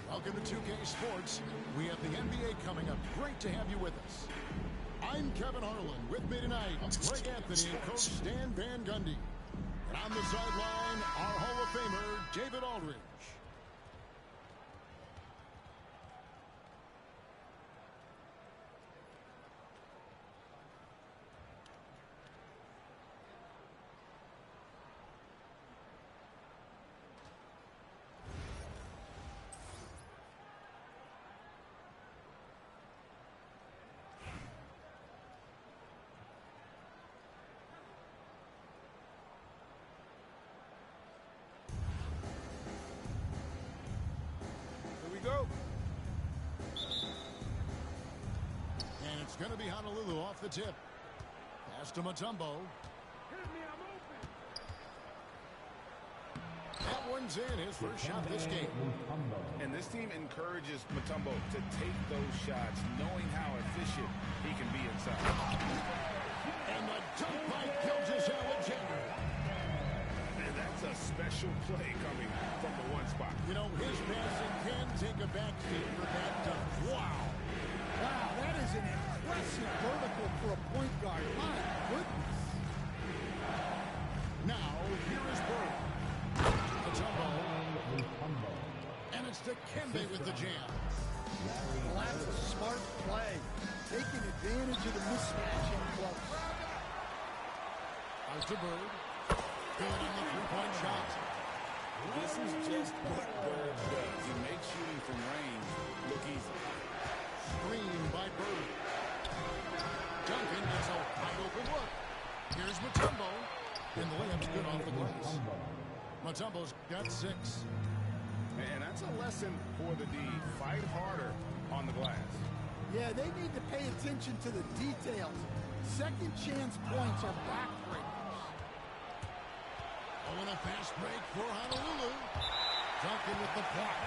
Welcome to 2K Sports. We have the NBA coming up. Great to have you with us. I'm Kevin Harlan. With me tonight, Greg Anthony and Coach Stan Van Gundy. And on the sideline, our Hall of Famer, David Aldridge. Go. And it's going to be Honolulu off the tip. Pass to Mutombo. That one's in, his first shot this game. And this team encourages Mutombo to take those shots, knowing how efficient he can be inside. And the dunk by Gilgeous-Alexander. And that's a special play coming from the one spot. You know, his passing can take a backseat for that dunk. Wow. Wow, that is an impressive vertical for a point guard. My goodness. Now, here is Bird. Mutombo. And it's Dikembe with the jam. Well, that's a smart play. Taking advantage of the mismatch in close. Out to Bird. Good on the three-point shot. This is just what Bird does. He makes shooting from range look easy. Screen by Bird. Duncan gets a wide open look. Here's Mutombo. And the layup's good off the glass. Mutombo's got 6. And that's a lesson for the D. Fight harder on the glass. Yeah, they need to pay attention to the details. Second chance points are backbreakers. Oh, and a fast break for Honolulu. Duncan with the block.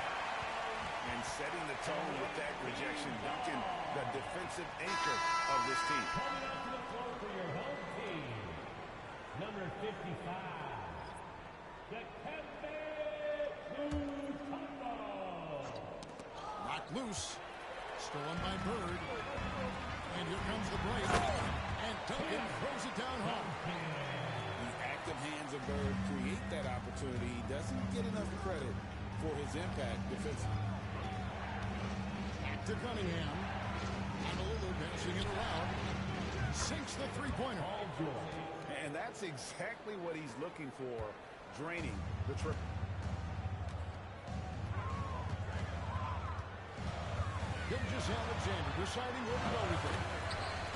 And setting the tone with that rejection. Duncan, the defensive anchor of this team. Coming out to the floor for your home team, number 55, Dikembe Mutombo. Knocked loose. Stolen by Bird. And here comes the break. And Duncan throws it down home. The active hands of Bird create that opportunity. He doesn't get enough credit for his impact defensively. Back to Cunningham. Honolulu passing it around. Sinks the three-pointer. And that's exactly what he's looking for, draining the triple. Gilgeous-Alexander deciding where to go with it.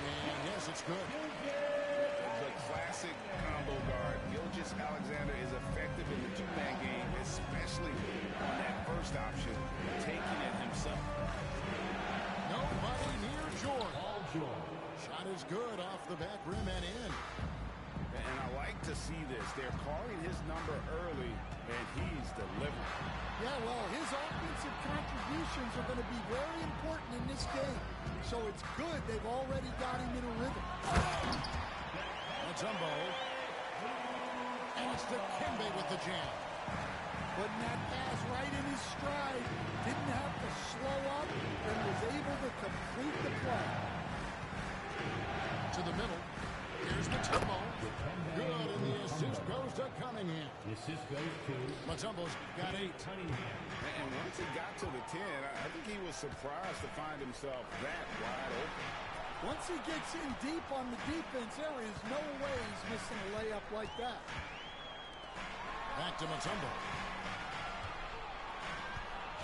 And yes, it's good. The classic combo guard. Gilgeous-Alexander is effective in the two-man game, especially on that first option, taking it himself. Nobody near Jordan. Shot is good off the back rim and in. And I like to see this. They're calling his number early, and he's delivering. Yeah, well, his offensive contributions are going to be very important in this game. So it's good they've already got him in a rhythm. Mutombo. And it's Dikembe with the jam. Putting that pass right in his stride. Didn't have to slow up and was able to complete the play. To the middle. Here's Mutombo. Good, and the assist goes to Cunningham. The assist goes to Mutombo's got 8. Cunningham. And once he got to the 10, I think he was surprised to find himself that wide open. Once he gets in deep on the defense, there is no way he's missing a layup like that. Back to Mutombo.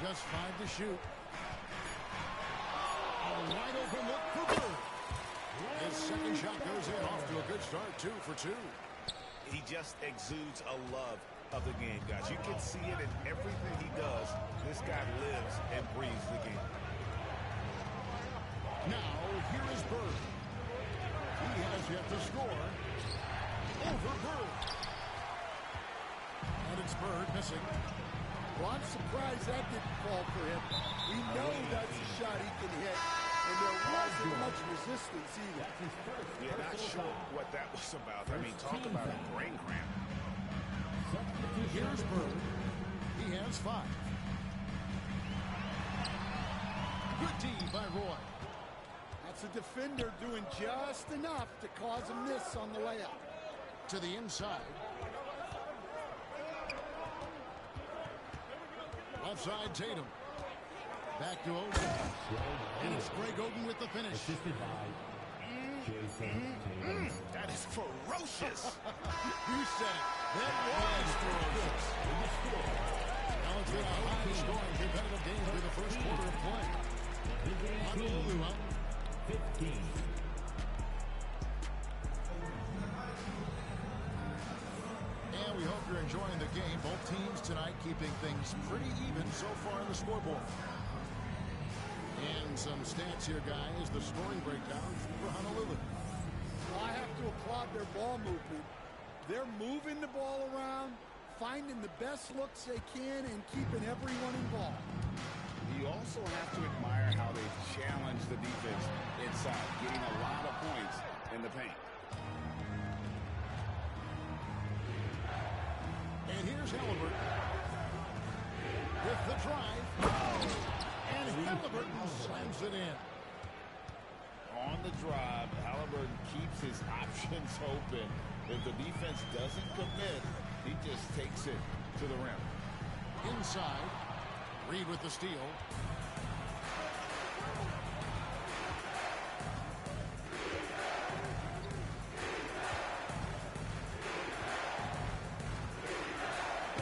Just 5 to shoot. A wide open look for good start, 2 for 2. He just exudes a love of the game, guys. You can see it in everything he does. This guy lives and breathes the game. Now, here is Bird. He has yet to score. Over Bird. And it's Bird missing. Well, I'm surprised that didn't fall for him. We know that's a shot he can hit, and there wasn't much resistance either. Yeah, not sure what that was about. I mean, talk about a brain cramp. Here's Bird. He has 5. Good D by Roy. That's a defender doing just enough to cause a miss on the layup. To the inside. Left side, Tatum. Back to Oden. And it's Greg Oden with the finish. That is ferocious. You said it. That was ferocious. Now it's been a high-scoring competitive game through the first quarter of play. Honolulu up 15. And we hope you're enjoying the game. Both teams tonight keeping things pretty even so far on the scoreboard. And some stats here, guys. The scoring breakdown for Honolulu. Well, I have to applaud their ball movement. They're moving the ball around, finding the best looks they can, and keeping everyone involved. You also have to admire how they challenge the defense inside, getting a lot of points in the paint. And here's Halliburton with the drive. And Halliburton slams it in. On the drive, Halliburton keeps his options open. If the defense doesn't commit, he just takes it to the rim. Inside, Reed with the steal.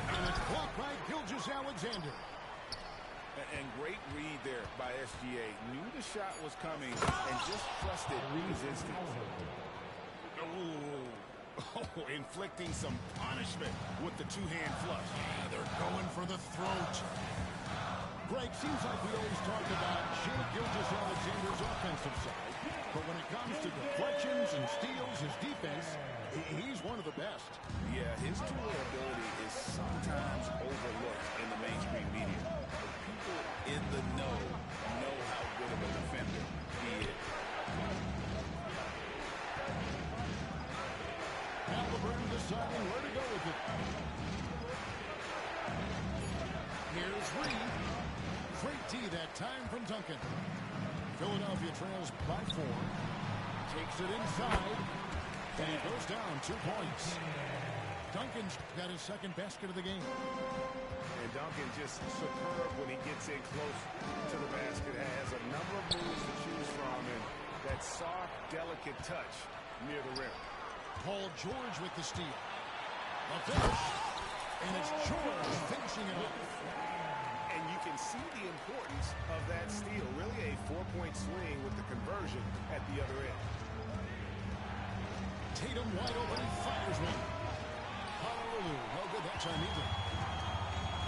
And it's blocked by Gilgeous-Alexander. And great read there by SGA. Knew the shot was coming and just trusted his instincts. Oh, inflicting some punishment with the two-hand flush. Yeah, they're going for the throat. Greg, seems like we always talk about Shai Gilgeous-Alexander's offensive side, but when it comes to deflections and steals, his defense, he's one of the best. Yeah, his two-way ability is sometimes overlooked in the mainstream media. But people in the know how good of a defender he is. Halliburton deciding where to go with it. Here's Reed. Great D that time from Duncan. Philadelphia trails by 4. Takes it inside. And he goes down 2 points. Duncan's got his second basket of the game. And Duncan just superb when he gets in close to the basket. Has a number of moves to choose from. And that soft, delicate touch near the rim. Paul George with the steal. The finish. And it's George finishing it off. And you can see the importance of that steal. Really a 4-point swing with the conversion at the other end. Tatum wide open. He fires one. Honolulu. No good that time either.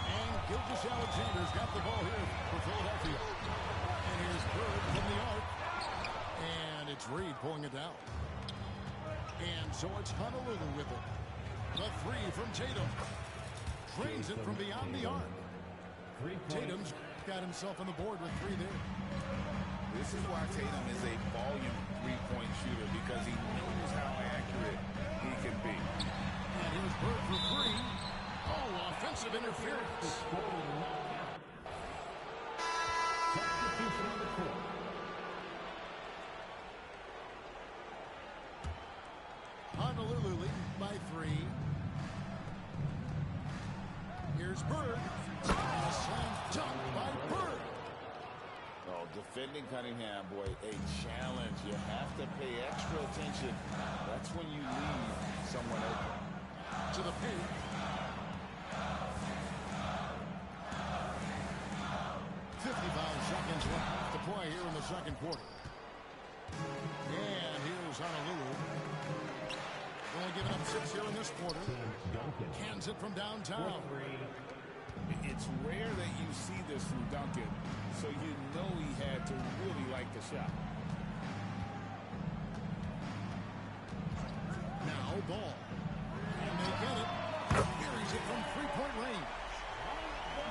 And Gilgeous-Alexander's got the ball here for Philadelphia. And here's Bird from the arc. And it's Reed pulling it down. And so it's Honolulu with it. The 3 from Tatum. Drains it from beyond the arc. Tatum's got himself on the board with 3 there. This is why Tatum is a volume 3-point shooter, because he knows how accurate he can be. And here's Bird for 3. Oh, offensive interference. Substitution on the court. Honolulu leading by 3. Here's Bird. And a slam dunk by Bird. Oh, defending Cunningham, boy, a challenge. You have to pay extra attention. That's when you leave someone open. To the paint. Seconds left to play here in the second quarter. And here's Honolulu. Only giving up 6 here in this quarter. Cans it from downtown. It's rare that you see this from Duncan, so you know he had to really like the shot. Now ball. And they get it. Buries it from three-point range.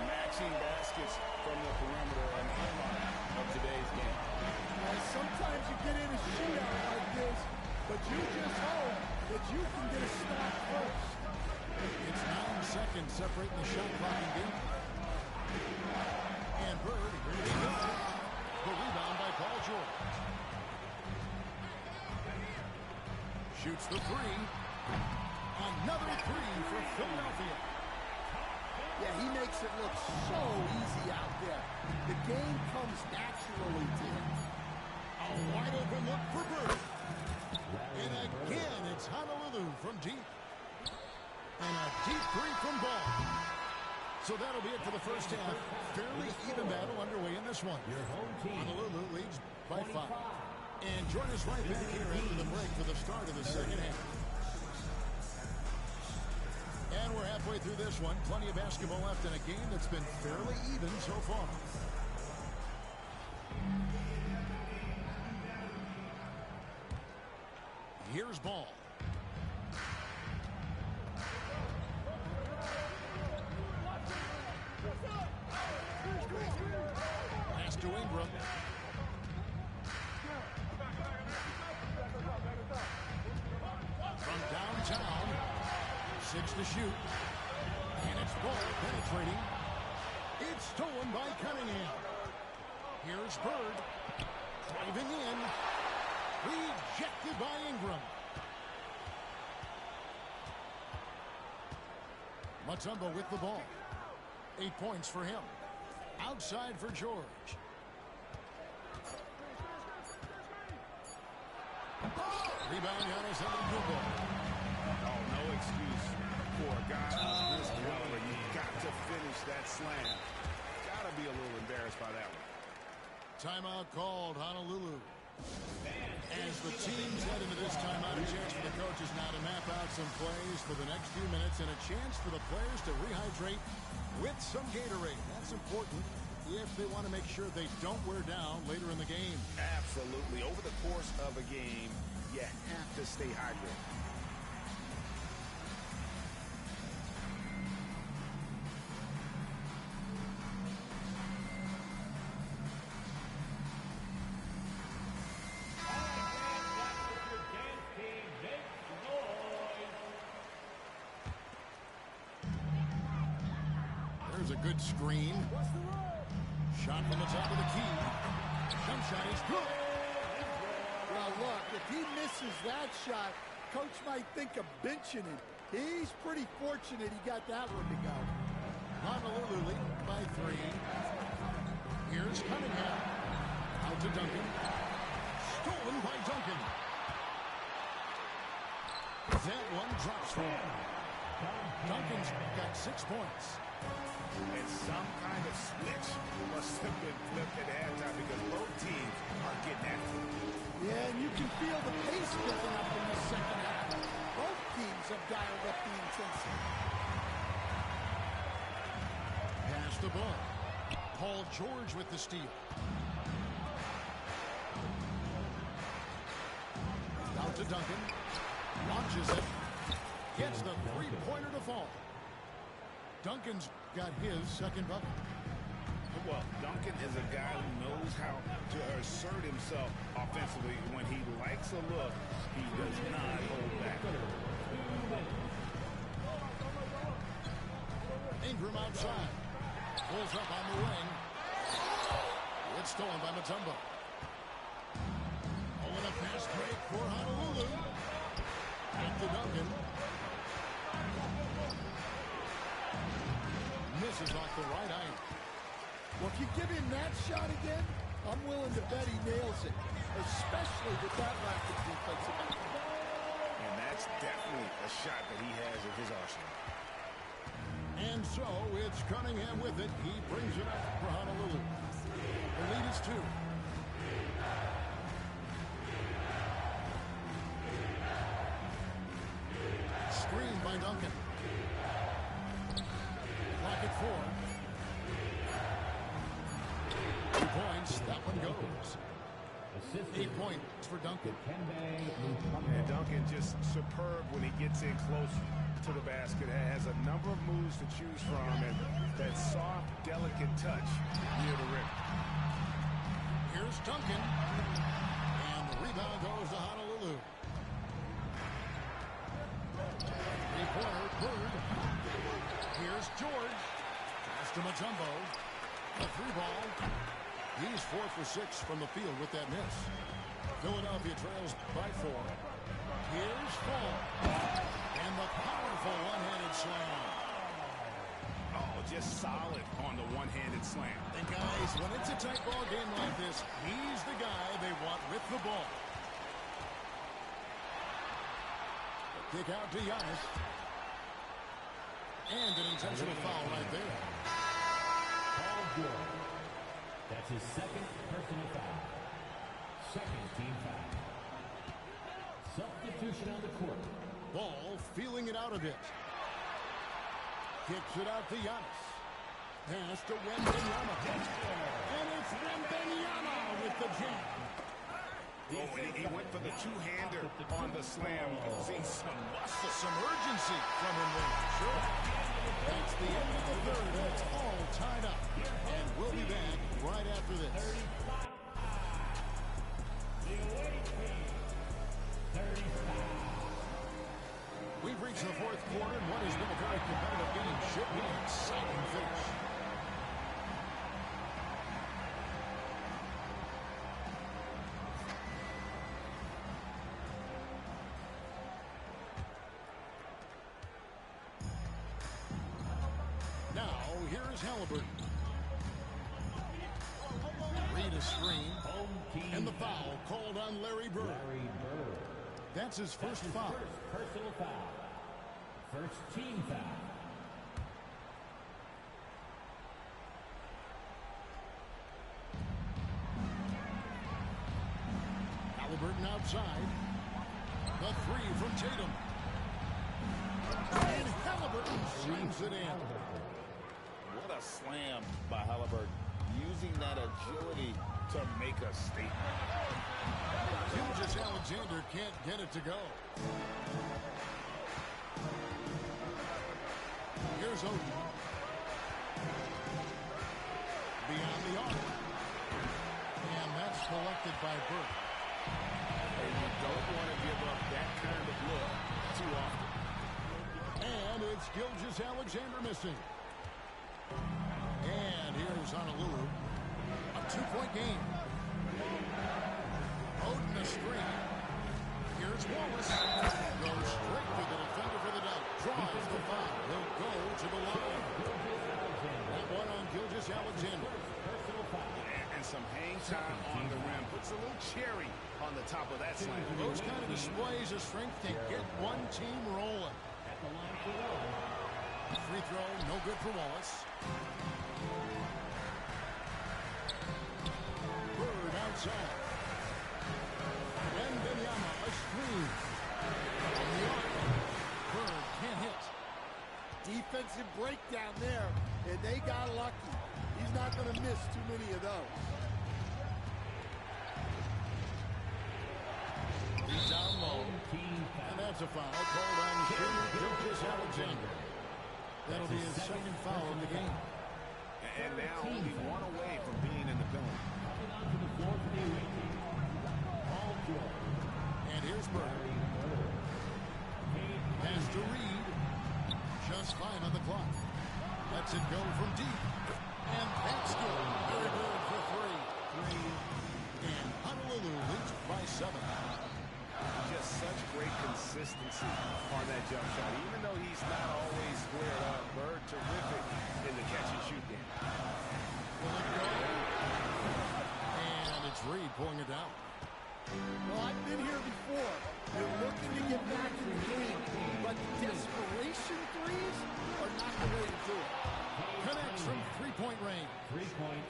Matching baskets from the perimeter and highlight of today's game. Well, sometimes you get in a shootout like this, but you just hope that you can get a stop first. It's 9 seconds separating the shot clock and game. And Bird, here we go. The rebound by Paul George. Shoots the three. Another three for Philadelphia. Yeah, he makes it look so easy out there. The game comes naturally to him. A wide open look for Bird. And again, it's Honolulu from deep. And a deep three from Ball. So that'll be it for the first half. Fairly even battle underway in this one. Honolulu leads by 5. And join us right back here after the break for the start of the second half. And we're halfway through this one. Plenty of basketball left in a game that's been fairly even so far. Here's Ball. Pass to Ingram. From downtown. 6 to shoot. And it's Ball penetrating. It's stolen by Cunningham. Here's Bird. Driving in. Rejected by Ingram. Mutombo with the ball. 8 points for him. Outside for George. Rebound, Giannis Antetokounmpo. Oh, no excuse for a guy of this caliber. You got to finish that slam. Got to be a little embarrassed by that one. Timeout called, Honolulu. As the teams head into this timeout, a chance for the coaches now to map out some plays for the next few minutes and a chance for the players to rehydrate with some Gatorade. That's important if they want to make sure they don't wear down later in the game. Absolutely. Over the course of a game, you have to stay hydrated. There's a good screen. Shot from the top of the key. Jump shot is good. Well, look, if he misses that shot, coach might think of benching him. He's pretty fortunate he got that one to go. Honolulu lead by 3. Here's Cunningham. Out to Duncan. Stolen by Duncan. That one drops for him. Duncan's got 6 points. And some kind of switch must have been flipped at halftime because both teams are getting after it. Yeah, and you can feel the pace picking up in the second half. Both teams have dialed up the intensity. Pass the ball. Paul George with the steal. Out to Duncan. Launches it. Gets the three-pointer to fall. Duncan's got his second bucket. Well, Duncan is a guy who knows how to assert himself offensively. When he likes a look, he does not hold back. Ingram outside. Pulls up on the wing. It's stolen by Mutombo. Oh, and a fast break for Honolulu. Back to Duncan. Misses off the right iron. Well, if you give him that shot again, I'm willing to bet he nails it, especially with that lack of defensive effort. And that's definitely a shot that he has in his arsenal. And so it's Cunningham with it. He brings it up for Honolulu. The lead is 2. by Duncan. Clock at 4. 2 points. That one goes. 8 points for Duncan. And Duncan just superb when he gets in close to the basket. Has a number of moves to choose from, and that soft, delicate touch near the rim. Here's Duncan. And the rebound goes to Honolulu. Three-pointer, Bird. Here's George. Pass to Mutombo. A 3-ball. He's 4 for 6 from the field with that miss. Philadelphia trails by 4. Here's Fall. And the powerful one-handed slam. Oh, just solid on the one-handed slam. And guys, when it's a tight ball game like this, he's the guy they want with the ball. Kick out to Giannis. And an intentional foul right there. Paul George. That's his second personal foul. Second team foul. Substitution on the court. Ball feeling it out a bit. Kicks it out to Giannis. Pass to Wembanyama. And it's Wembanyama with the jam. Oh, and he went for the two-hander on the slam. See some muscle, Some urgency from him there. Sure. That's the end of the third. It's all tied up. And we'll be back right after this. We've reached the fourth quarter, and what has been a very competitive game should be an exciting finish. Now, here's Halliburton. Read a screen. And the foul called on Larry Bird. That's his first foul. First personal foul. First team foul. Halliburton outside. The 3 from Tatum. And Halliburton slams it in. What a slam by Halliburton. Using that agility to make a statement. Alexander can't get it to go. Here's Oden. Beyond the arc. And that's collected by Burke. And you don't want to give up that kind of look too often. And it's Gilgeous-Alexander missing. And here's Honolulu. A 2-point game. Oden a screen. Here's Wallace. Goes straight to the defender for the dunk. Draws the foul. He'll go to the line. That one on Gilgeous-Alexander. And some hang time on the rim. Puts a little cherry on the top of that slam. Those kind of displays of strength can get one team rolling. At the line for one. Free throw, no good for Wallace. Bird outside. Wembanyama a screen. On the arc. Bird can't hit. Defensive breakdown there, and they got lucky. He's not going to miss too many of those. He's down low. And that's a foul called on Gilgeous-Alexander. That'll be his second foul of the game. And now only one away from being in the penalty. Coming onto the floor for the away team. Paul George. And here's Bird. Pass to Reed. Just 5 on the clock. Lets it go from deep. And that's good. Very good for 3. And Honolulu leads by 7. Just such great consistency on that jump shot. Even though he's not always squared up, Bird terrific in the catch-and-shoot game. Will it go? And it's Reed pulling it down. Well, I've been here before. You're looking to get back in the game, but desperation threes are not the way to do it. Connects from 3-point range. 3 points.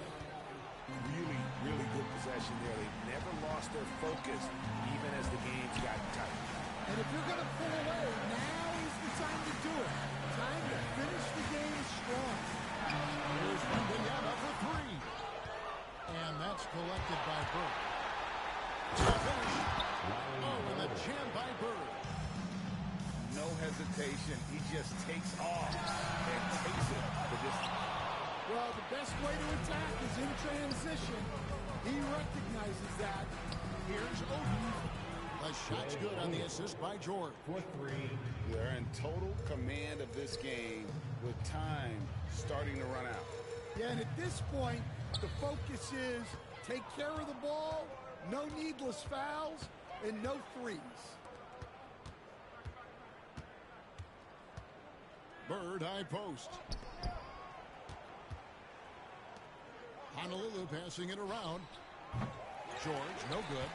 Really, really good possession there. They never lost their focus, even as the games got tight. And if you're going to pull away, now is the time to do it. Time to finish the game strong. Here's Wembanyama for three. And that's collected by Bird. To finish. Oh, and the jam by Bird. No hesitation. He just takes off and takes it the distance. Well, the best way to attack is in transition. He recognizes that. Here's Odin. The shot's good on the assist by George. For three. They're in total command of this game with time starting to run out. Yeah, and at this point, the focus is take care of the ball, no needless fouls, and no threes. Bird high post. Honolulu passing it around. George, no good.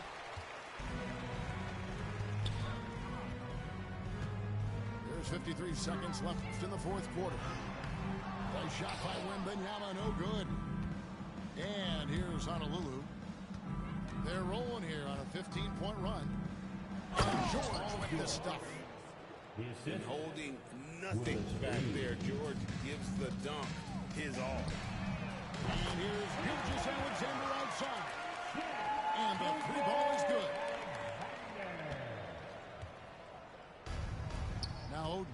There's 53 seconds left in the fourth quarter. Nice shot by Wembanyama, no good. And here's Honolulu. They're rolling here on a 15-point run. And George with the stuff. The assist. Holding nothing back there. George gives the dunk his all. And here's Gilgeous Alexander outside. And the three ball is good. Now Odin.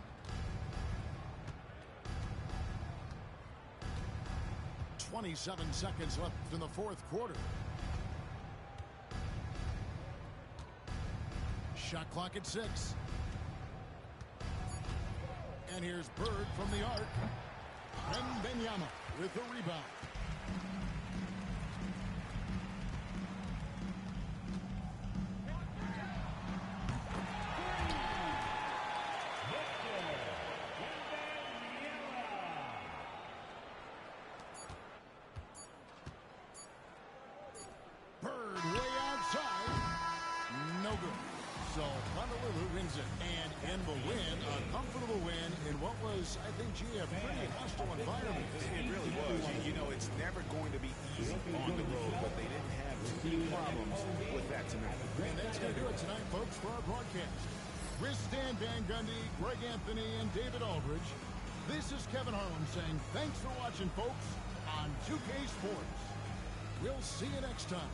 27 seconds left in the fourth quarter. Shot clock at 6. And here's Bird from the arc. Wembanyama with the rebound. Bird way outside. No good. So Honolulu wins it. And in the win, a comfortable win in what was, I think, gee, a pretty hostile environment. It really was. You know, it's never going to be easy on the road, but they didn't have too many problems with that tonight. And that's going to do it tonight, folks, for our broadcast. With Stan Van Gundy, Greg Anthony, and David Aldridge, this is Kevin Harlan saying thanks for watching, folks, on 2K Sports. We'll see you next time.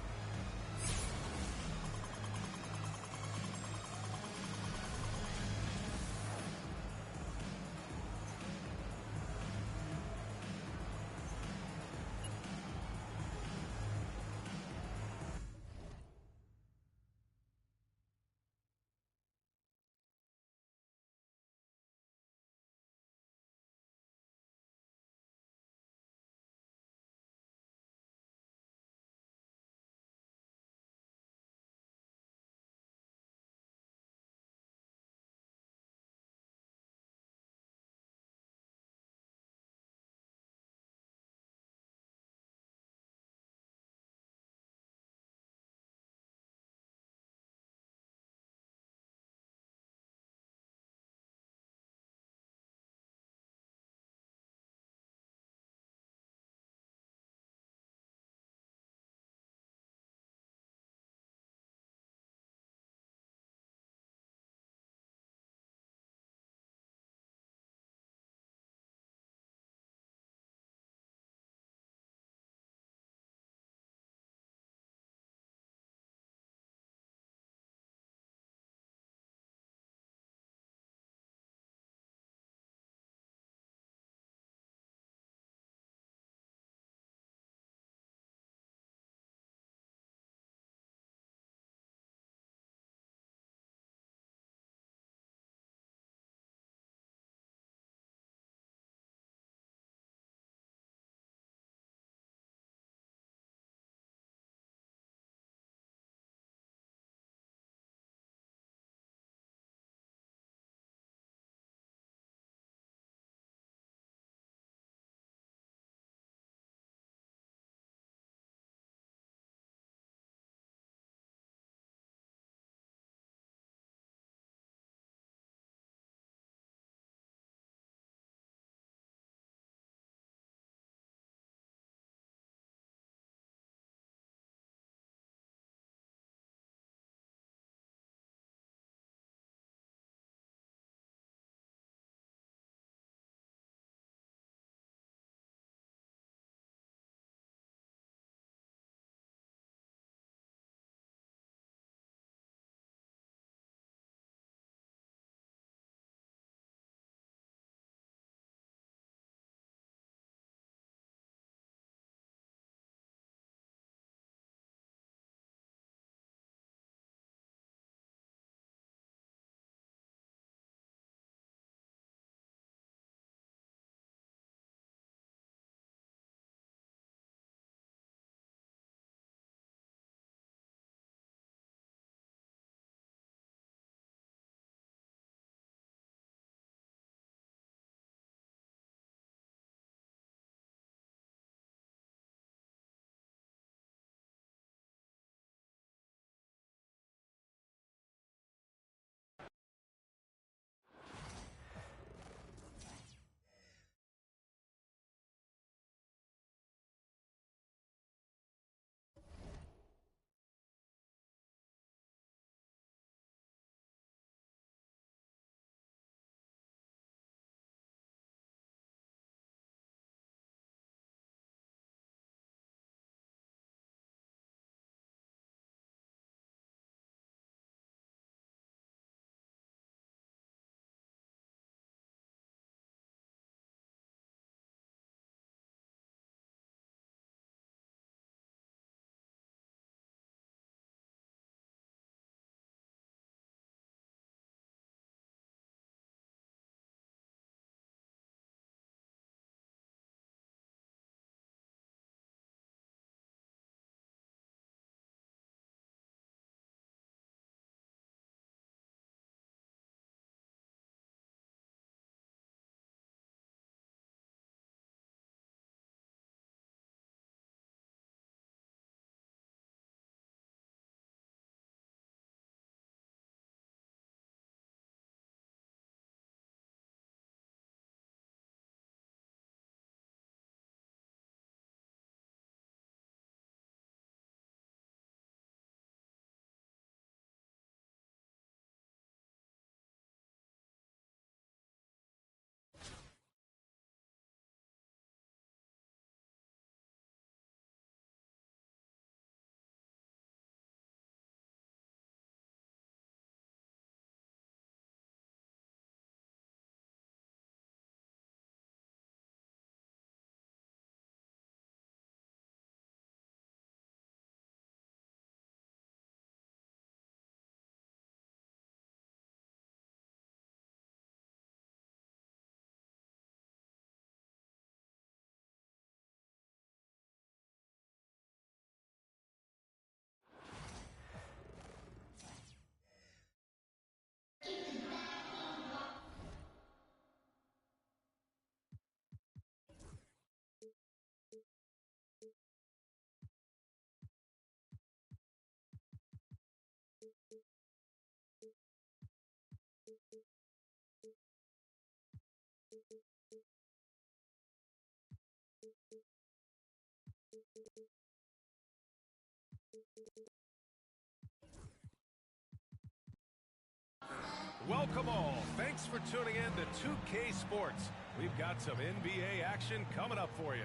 Welcome all. Thanks for tuning in to 2K Sports. We've got some NBA action coming up for you.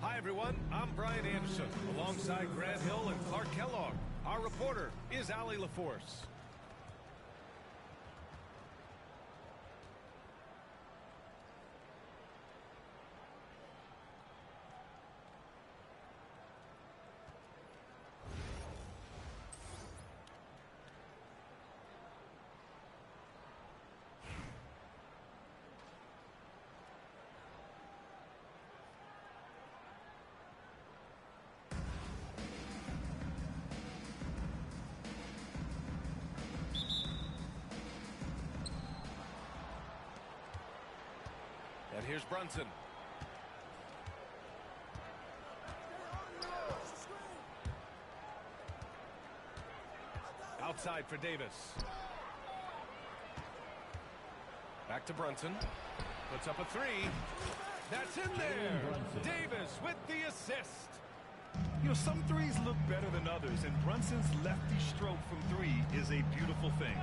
Hi, everyone. I'm Brian Anderson, alongside Grant Hill and Clark Kellogg. Our reporter is Allie LaForce. And here's Brunson. Outside for Davis. Back to Brunson. Puts up a three. That's in there. Davis with the assist. You know, some threes look better than others, and Brunson's lefty stroke from three is a beautiful thing.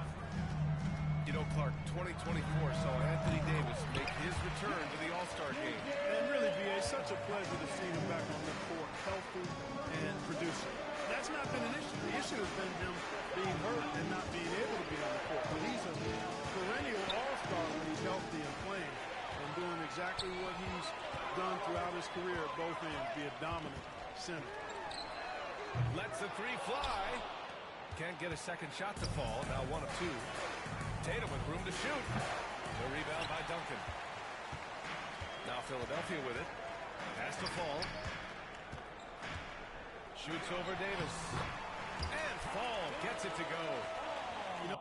You know, Clark, 2024 saw Anthony Davis make his return to the All-Star game. And really, B.A., such a pleasure to see him back on the court, healthy and producing. That's not been an issue. The issue has been him being hurt and not being able to be on the court. But he's a perennial all-star when he's healthy and playing and doing exactly what he's done throughout his career at both ends, be a dominant center. Lets the three fly. Can't get a second shot to fall. Now 1 of 2. Tatum with room to shoot. The rebound by Duncan. Now Philadelphia with it. Has to fall. Shoots over Davis. And Fall gets it to go. You know,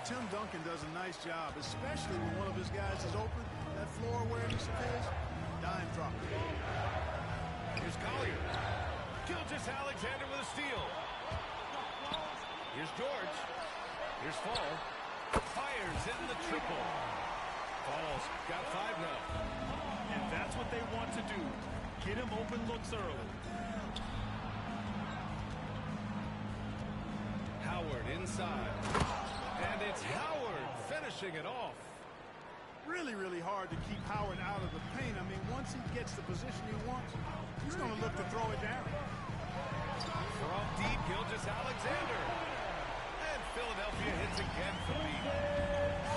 Tim Duncan does a nice job, especially when one of his guys is open. That floor awareness of his, dime drop. here's Collier. Gilgeous-Alexander with a steal. Here's George. Here's Fall. Fires in the triple. Fall's got 5 now. And that's what they want to do. Get him open looks early. Howard inside. And it's Howard finishing it off. Really, really hard to keep Howard out of the paint. I mean, once he gets the position he wants, he's going to look to throw it down. From deep, Gilgeous-Alexander. And Philadelphia hits again from deep.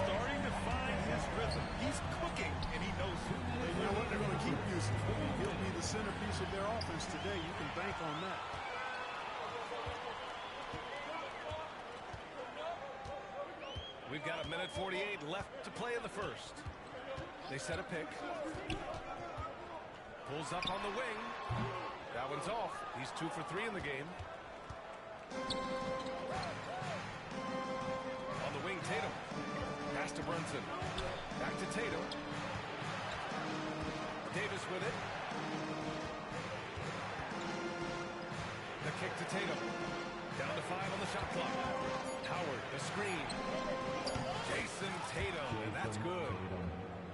Starting to find his rhythm. He's cooking, and he knows it. And you know what? They're going to keep using him. He'll be the centerpiece of their offense today. You can bank on that. We've got 1:48 left to play in the first. They set a pick. Pulls up on the wing. That one's off. He's 2 for 3 in the game. On the wing, Tatum. Pass to Brunson. Back to Tatum. Davis with it. The kick to Tatum. Down to 5 on the shot clock. Howard, the screen. Jason Tatum, and that's good.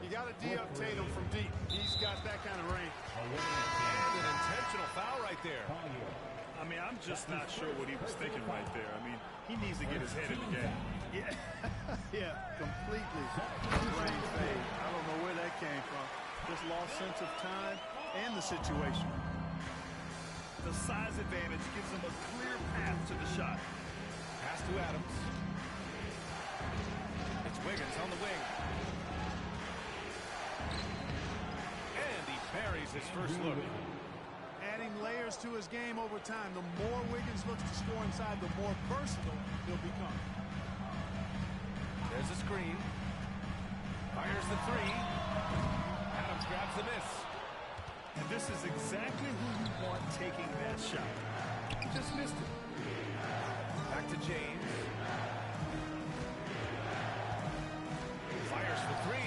You got to D up Tatum from deep. He's got that kind of range. And an intentional foul right there. I mean, I'm just not sure what he was thinking right there. I mean, he needs to get his head in the game. Yeah, yeah, completely brain fade. I don't know where that came from. Just lost sense of time and the situation. The size advantage gives him a clear path to the shot. Pass to Adams. It's Wiggins on the wing. And he buries his first look. Adding layers to his game over time. The more Wiggins looks to score inside, the more versatile he'll become. There's a screen. Fires the 3. Adams grabs the miss. And this is exactly who you want taking that shot. He just missed it. Back to James. Fires for 3.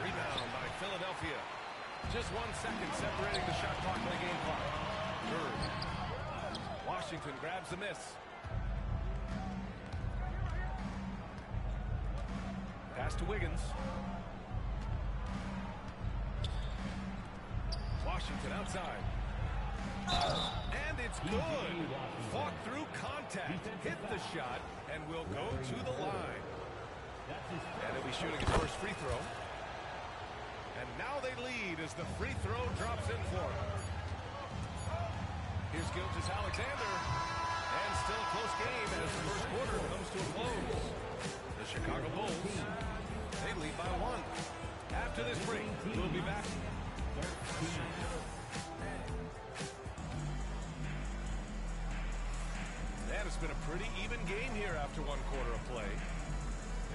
Rebound by Philadelphia. Just 1 second separating the shot clock and the game clock. Third. Washington grabs the miss. Pass to Wiggins. Washington outside. And it's good. Fought through contact, hit the shot, and will go to the line. And he'll be shooting his first free throw. And now they lead as the free throw drops in for him. Here's Gilgeous-Alexander. And still a close game as the first quarter comes to a close. The Chicago Bulls, they lead by 1. After this break, we'll be back. And it's been a pretty even game here after 1 quarter of play.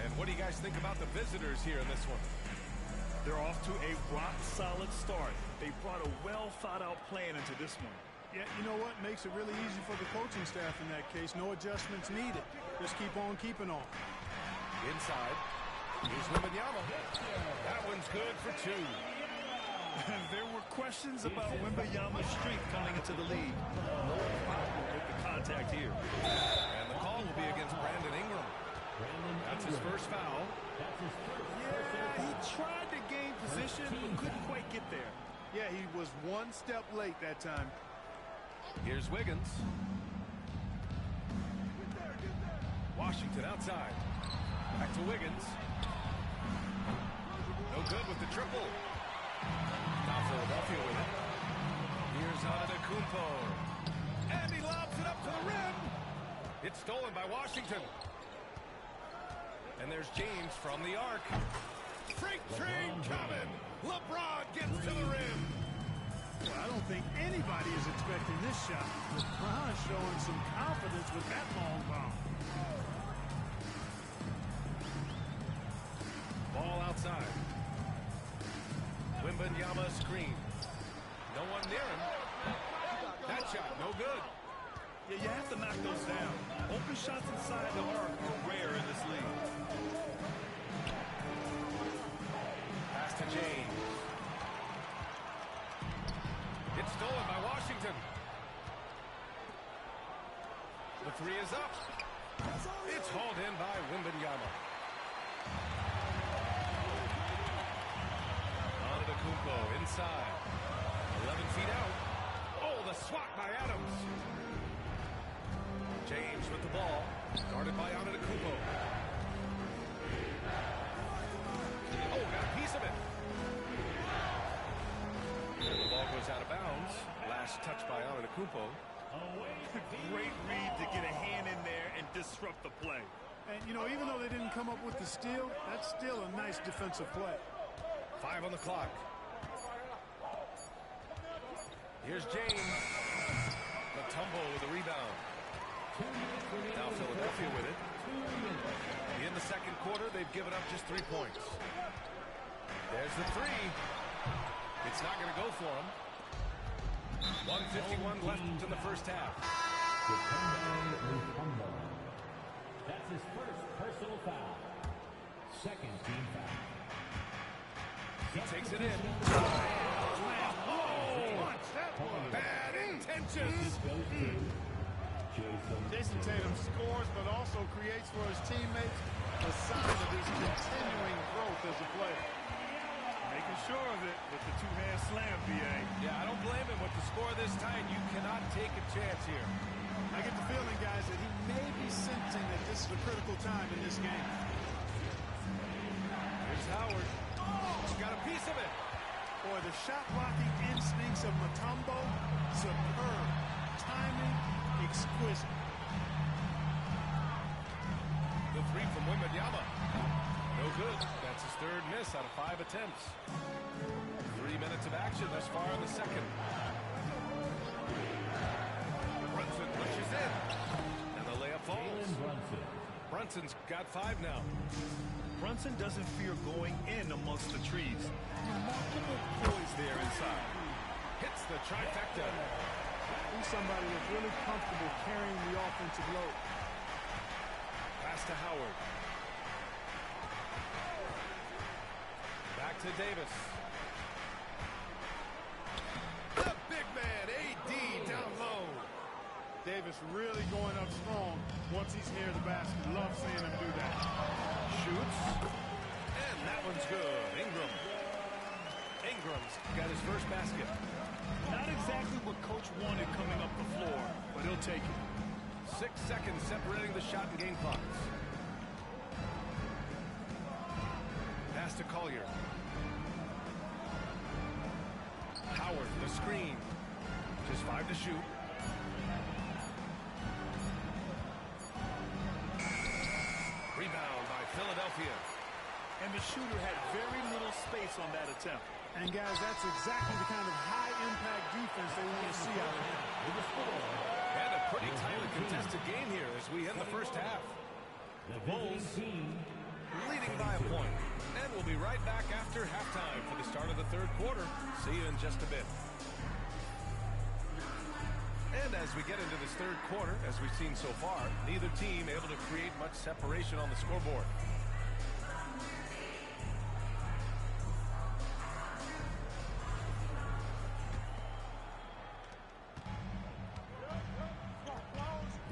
And what do you guys think about the visitors here in this one? They're off to a rock-solid start. They brought a well-thought-out plan into this one. Yeah, you know what? Makes it really easy for the coaching staff in that case. No adjustments needed. Just keep on keeping on. Inside. Here's Wembanyama. That one's good for 2. There were questions about Wembanyama's streak coming into the league. No problem with the contact here. And the call will be against Brandon Ingram. That's his first foul. Yeah, he tried to gain position, but couldn't quite get there. Yeah, he was 1 step late that time. Here's Wiggins. Washington outside. Back to Wiggins. No good with the triple. Now Philadelphia with it. Here's Antetokounmpo. And he lobs it up to the rim. It's stolen by Washington. And there's James from the arc. Freight train coming. LeBron gets to the rim. Well, I don't think anybody is expecting this shot. LeBron showing some confidence with that long bomb. Ball outside. Wembanyama screen. No one near him. That shot, no good. Yeah, you have to knock those down. Open shots inside the arc are rare in this league. Pass to James. It's stolen by Washington. The 3 is up. It's hauled in by Wembanyama. Antetokounmpo inside. 11 feet out. Oh, the swat by Adams. James with the ball. Guarded by Antetokounmpo. Oh, got a piece of it. And the ball goes out of bounds. Last touch by Antetokounmpo. Great read to get a hand in there and disrupt the play. And, you know, even though they didn't come up with the steal, that's still a nice defensive play. 5 on the clock. Here's James. Mutombo with the rebound. Now Philadelphia with it. In the second quarter, they've given up just 3 points. There's the 3. It's not going to go for them. 1:51 left in the first half. That's his first personal foul. Second team foul. He takes it in. Bad intentions. Jason Tatum scores, but also creates for his teammates a sign of his continuing growth as a player. Making sure of it with the 2-hand slam, B.A. Yeah, I don't blame him with the score this tight. You cannot take a chance here. I get the feeling, guys, that he may be sensing that this is a critical time in this game. Here's Howard. He's got a piece of it. Boy, the shot-blocking instincts of Mutombo, superb. Timing, exquisite. The 3 from Wembanyama. No good. That's his 3rd miss out of 5 attempts. 3 minutes of action thus far in the second. Brunson pushes in. And the layup falls. Brunson's got 5 now. Brunson doesn't fear going in amongst the trees. Remarkable poise there inside. Hits the trifecta. He's somebody that's really comfortable carrying the offensive load. Pass to Howard. Back to Davis. The big man, AD, down low. Davis really going up strong once he's near the basket. Love seeing him do that. Shoots. And that one's good. Ingram. Ingram's got his first basket. Not exactly what coach wanted coming up the floor, but he'll take it. 6 seconds separating the shot and game clocks. Pass to Collier. Howard, the screen. Just 5 to shoot. Rebound by Philadelphia. And the shooter had very little space on that attempt. And, guys, that's exactly the kind of high-impact defense they want to see out of him. And a pretty tightly contested game here as we end the first half. The Bulls leading by a point. And we'll be right back after halftime for the start of the third quarter. See you in just a bit. And as we get into this third quarter, as we've seen so far, neither team able to create much separation on the scoreboard.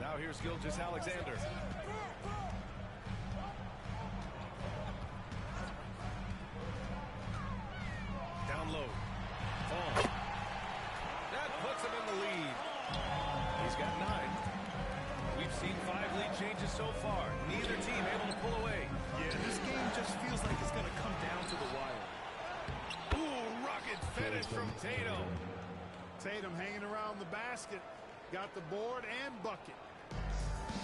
Now here's Gilgeous-Alexander. Down low. Fall. That puts him in the lead. He's got 9. We've seen 5 lead changes so far. Neither team able to pull away. Yeah, this game just feels like it's going to come down to the wire. Ooh, rocket finish from Tatum. Tatum hanging around the basket. Got the board and bucket.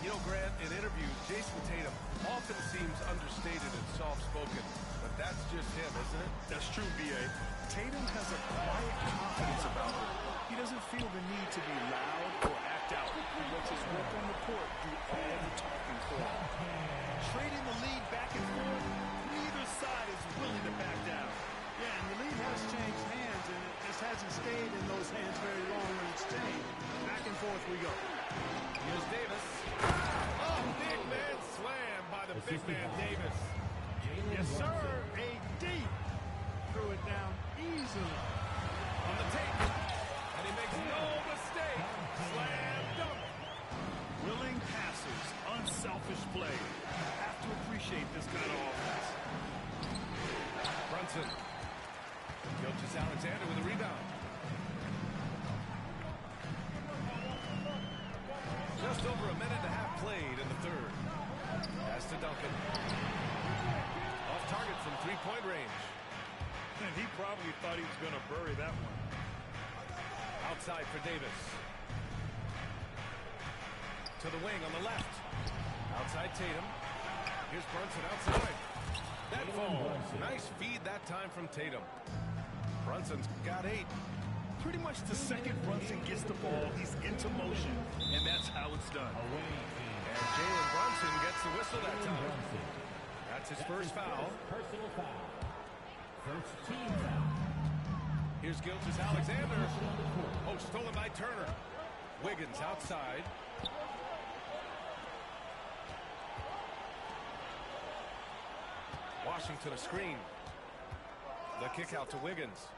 You know, Grant, in interviews, Jason Tatum often seems understated and soft-spoken. But that's just him, isn't it? That's true, B.A. Tatum has a quiet confidence about him. He doesn't feel the need to be loud or act out. He lets his work on the court do all the talking for him. Trading the lead back and forth, neither side is willing to back down. Yeah, and the lead has changed hands, and it just hasn't stayed in those hands very long when it's changed. Back and forth we go. Here's Davis. Oh, big man slam by the big man Davis. Yes, sir. A.D. threw it down easily. On the tape. And he makes no mistake. Slam dunk. Willing passes, unselfish play. Have to appreciate this kind of offense. Brunson. Gilgeous-Alexander with a rebound. Just over a minute and a half played in the third. Pass to Duncan. Off target from three-point range. And he probably thought he was going to bury that one. Outside for Davis. To the wing on the left. Outside Tatum. Here's Brunson outside. That falls. Nice feed that time from Tatum. Brunson's got 8. Pretty much the second Brunson gets the ball, he's into motion, and that's how it's done. And Jalen Brunson gets the whistle that time. That's his first foul. Personal foul. First team foul. Here's Gilgeous-Alexander. Oh, stolen by Turner. Wiggins outside. Washington a screen. The kick out to Wiggins.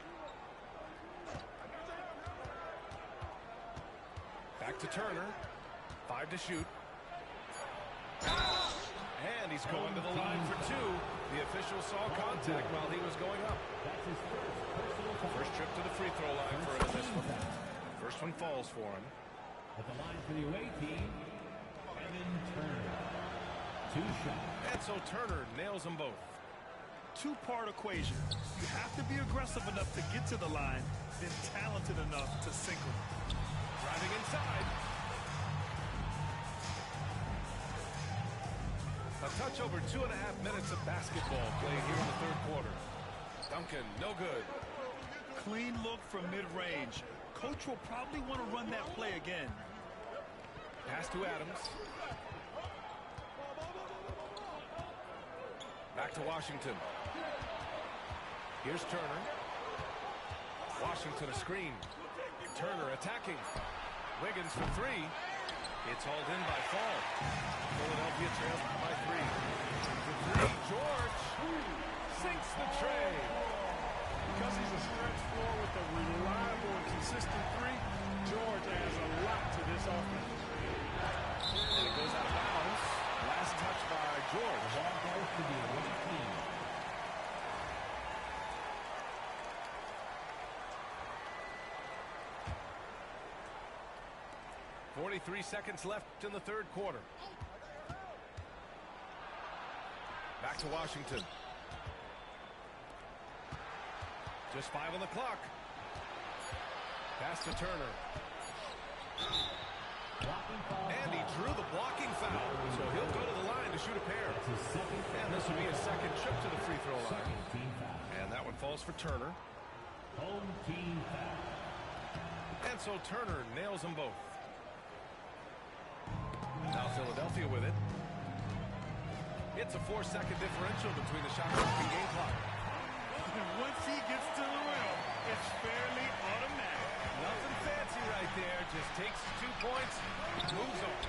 Back to Turner. 5 to shoot. And he's going to the line for 2. The official saw contact while he was going up. First trip to the free throw line for him in this one. First one falls for him. At the line for the away team, Evan Turner. 2 shots. And so Turner nails them both. Two-part equation. You have to be aggressive enough to get to the line, then talented enough to sink them. Driving inside. A touch over 2.5 minutes of basketball played here in the third quarter. Duncan, no good. Clean look from mid-range. Coach will probably want to run that play again. Pass to Adams. Back to Washington. Here's Turner. Washington a screen. Turner attacking. Wiggins for 3. It's hauled in by Fall. Philadelphia trails by 3. For 3, George sinks the tray. Because he's a stretch floor with a reliable and consistent 3, George adds a lot to this offense. And it goes out of bounds. Last touch by George. 43 seconds left in the third quarter. Back to Washington. Just 5 on the clock. Pass to Turner. And he drew the blocking foul, so he'll go to the line to shoot a pair. And this will be his second trip to the free throw line. And that one falls for Turner. Home team foul. And so Turner nails them both. Now Philadelphia with it. It's a 4-second differential between the shot clock and game clock. And once he gets to the rim, it's fairly automatic. Nothing fancy right there. Just takes 2 points, moves on.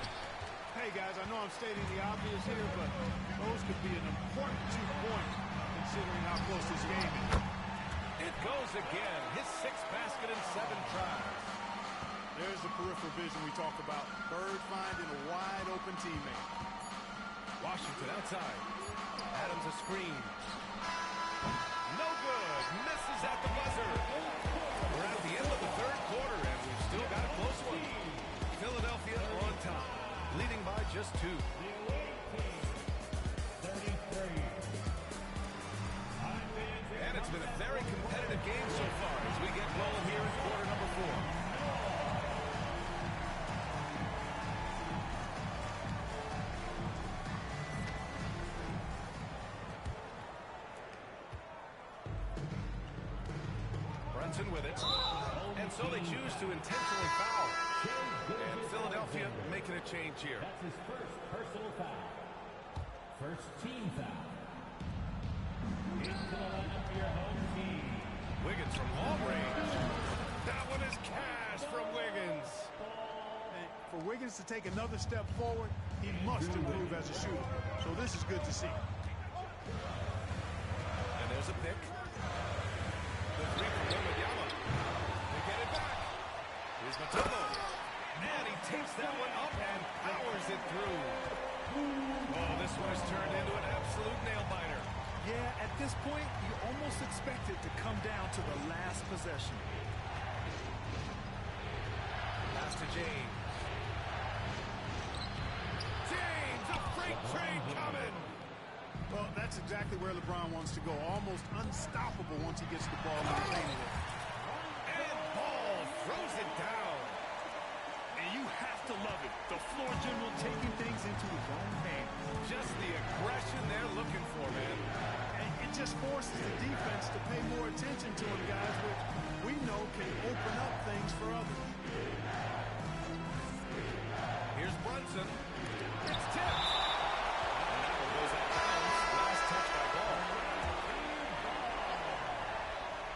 Hey, guys, I know I'm stating the obvious here, but those could be an important 2 points considering how close this game is. It goes again. His 6th basket in 7 tries. There's the peripheral vision we talk about. Bird finding a wide-open teammate. Washington outside. Adams a screen. No good. Misses at the buzzer. We're at the end of the third quarter, and we've still got a close one. Philadelphia on top, leading by just 2. The away team, 33. And it's been a very competitive game so far as we get rolling here in quarter number 4. Brunson with it. And so they choose to intentionally foul. And Philadelphia making a change here. That's his first personal foul. First team foul. Into the lineup for your home team. Wiggins from long range. That one is cash from Wiggins. And for Wiggins to take another step forward, he must improve as a shooter. So this is good to see. And there's a pick. The 3 from Wembanyama. They get it back. Here's Matumbo. And he takes that one up and powers it through. Oh, this one is turned into an absolute nail-biter. Yeah, at this point, you almost expect it to come down to the last possession. Pass to James. James, a freight train coming. Well, that's exactly where LeBron wants to go. Almost unstoppable once he gets the ball in the paint. And Ball throws it down. And you have to love it. The floor general taking things into his own hands. Just the aggression they're looking for, man. And it just forces the defense to pay more attention to him, guys, which we know can open up things for others. Here's Brunson. It's tipped. And that one goes out of bounds. Last touch by Ball.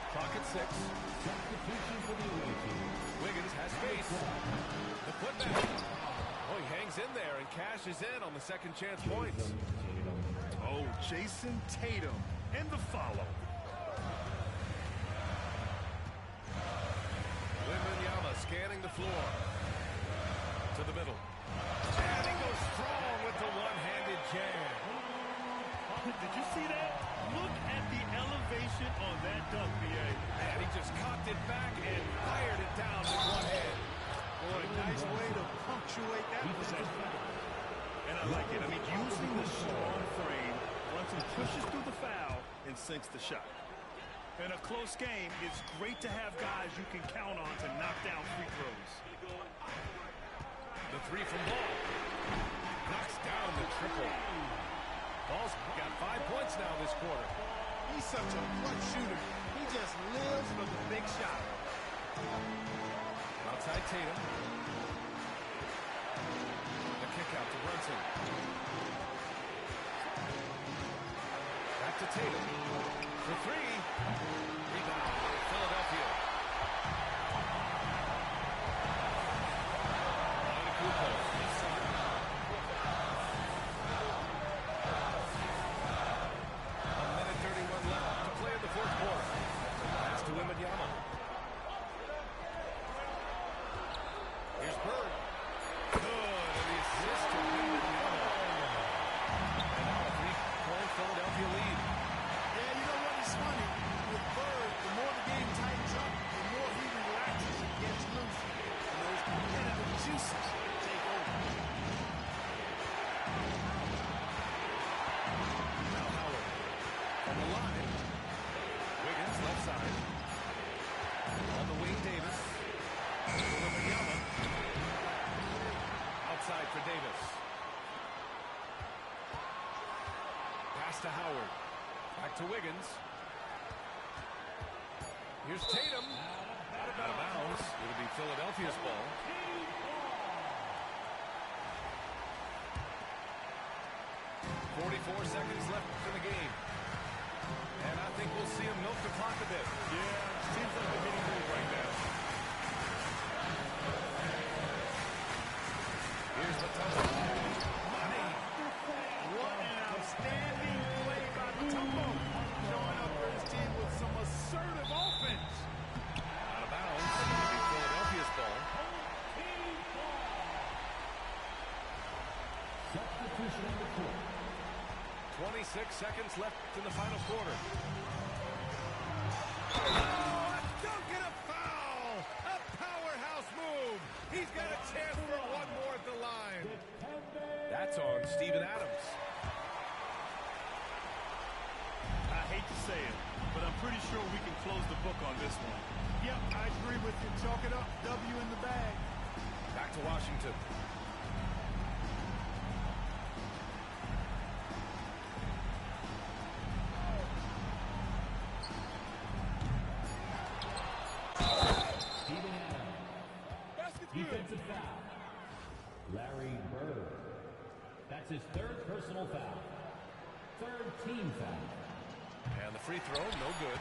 Clock at 6. Substitution for the away team. Wiggins has space. The putback. Oh, he hangs in there and cashes in on the second chance points. Oh, Jason Tatum. And the follow. Wembanyama scanning the floor. To the middle. And he goes strong with the one-handed jam. Did you see that? Look at the elevation on that dunk, B.A. And he just cocked it back and fired it down with one hand. Boy, nice way to punctuate that possession. And I like it. I mean, using the strong frame, Brunson pushes through the foul and sinks the shot. In a close game, it's great to have guys you can count on to knock down free throws. The 3 from Ball. Knocks down the triple. Ball's got 5 points now this quarter. He's such a clutch shooter. He just lives for the big shot. Outside Tatum. The kick out to Brunson. Back to Tatum. For 3. Rebound. Philadelphia. Philadelphia lead. Yeah, you know what is funny? With Here's Tatum. Out of bounds. It'll be Philadelphia's ball. 44 seconds left in the game. And I think we'll see him milk the clock a bit. Yeah, seems like they're getting moved right now. Here's Batumbo. Money. What an outstanding play by Batumbo. Showing up for his team with some assertive offense. Out of bounds. It'll be Philadelphia's ball. Substitution on the court. 26 seconds left in the final quarter. Oh, a dunk and a foul! A powerhouse move! He's got a chance for one more at the line. That's on Steven Adams. I hate to say it, but I'm pretty sure we can close the book on this one. Yep, I agree with you. Chalk it up. W in the bag. Back to Washington. Defensive foul. Larry Bird. That's his third personal foul. Third team foul. And the free throw, no good.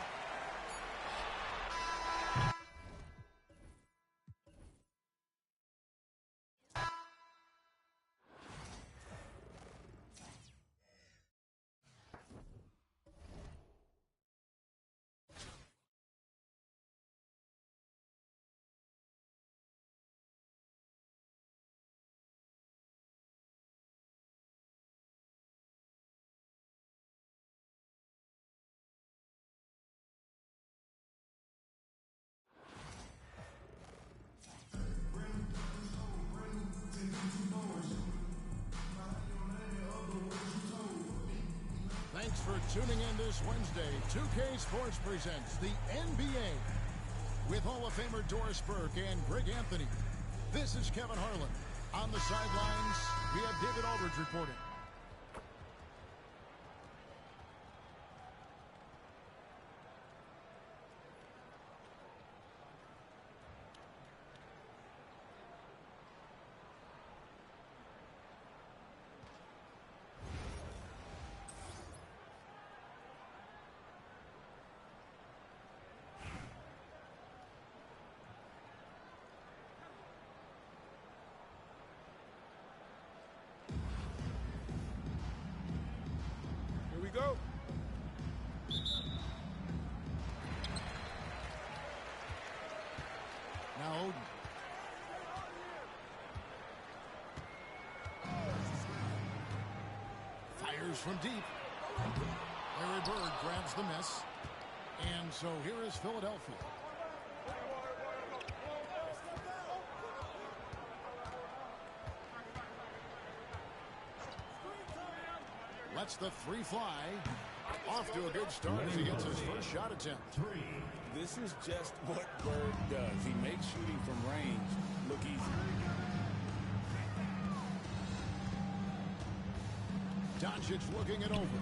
Thanks for tuning in this Wednesday. 2K Sports presents the NBA with Hall of Famer Doris Burke and Greg Anthony. This is Kevin Harlan. On the sidelines, we have David Aldridge reporting. Here we go. Now Oden. Fires from deep. Larry Bird grabs the miss. And so here is Philadelphia. Lets the three fly. Off to a good start as he gets his first shot attempt. This is just what Bird does. He makes shooting from range look easy. Doncic looking it over.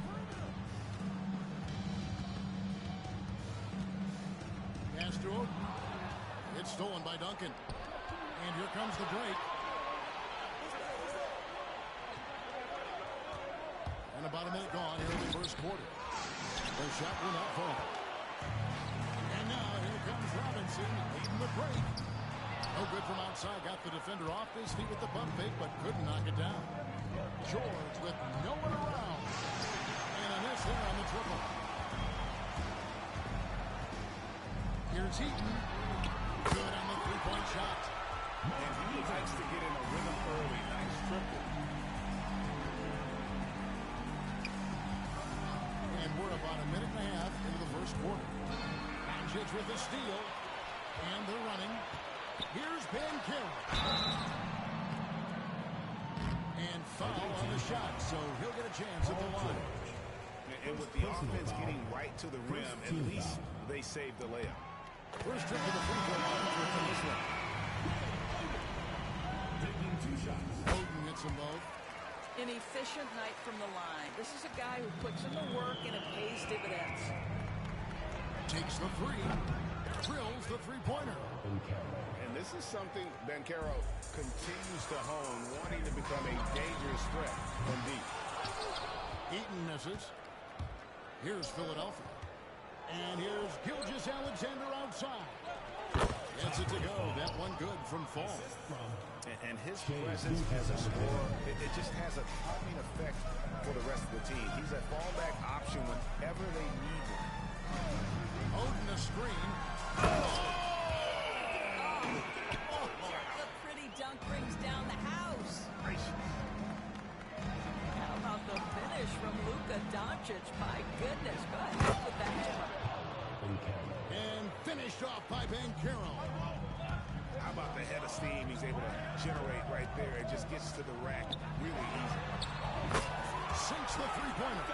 Pass to Oden. It's stolen by Duncan. And here comes the break. And about a minute gone here in the first quarter. The shot will not fall. And now here comes Robinson leading the break. No good from outside. Got the defender off his feet with the pump fake, but couldn't knock it down. George with no one around. And a miss there on the triple. Here's Heaton. Good on the three-point shot. And he likes to get in a rhythm early. Nice triple. And we're about a minute and a half into the first quarter. Doncic with a steal. And they're running. Here's Ben Carroll. And foul on the shot, so he'll get a chance at the line. And with the offense getting right to the rim, at least they saved the layup. First trip to the free throw line for this one. Taking 2 shots. Oden hits them both. An efficient night from the line. This is a guy who puts in the work and it pays dividends. Takes the three. drills the three-pointer. And this is something Banchero continues to hone, wanting to become a dangerous threat from deep. Eaton misses. Here's Philadelphia. And here's Gilgeous-Alexander outside. Gets it to go. That one good from Fall. And his presence as a scorer, it just has a calming effect for the rest of the team. He's a fallback option whenever they need one. Oden a screen. The pretty dunk brings down the house. How about the finish from Luka Doncic? My goodness, go ahead with the hammer. And finished off by Banchero. How about the head of steam he's able to generate right there? It just gets to the rack really easy. Sinks the three-pointer.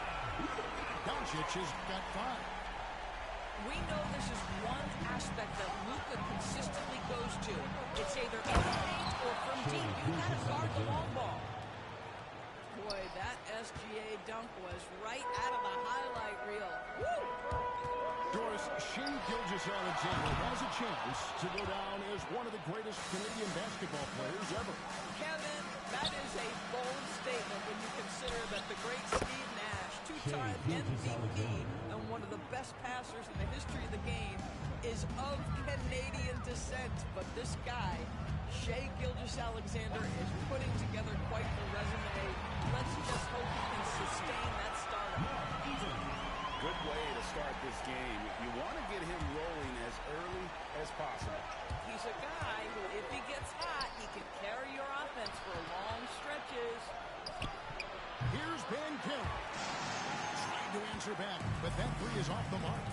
Doncic has got 5. We know this is one aspect that Luka consistently goes to. It's either in the paint or from deep. You got to guard the long ball. Boy, that SGA dunk was right out of the highlight reel. Woo! Doris, Shea Gilgeous-Alexander has a chance to go down as one of the greatest Canadian basketball players ever. Kevin, that is a bold statement when you consider that the great Steve Nash, two-time MVP and one of the best passers in the history of the game, is of Canadian descent. But this guy, Shea Gilgeous-Alexander, is putting together quite the resume. Let's just hope he can sustain that stardom. Good way to start this game. You want to get him rolling as early as possible. He's a guy who, if he gets hot, he can carry your offense for long stretches. Here's Banchero. Trying to answer back, but that three is off the mark.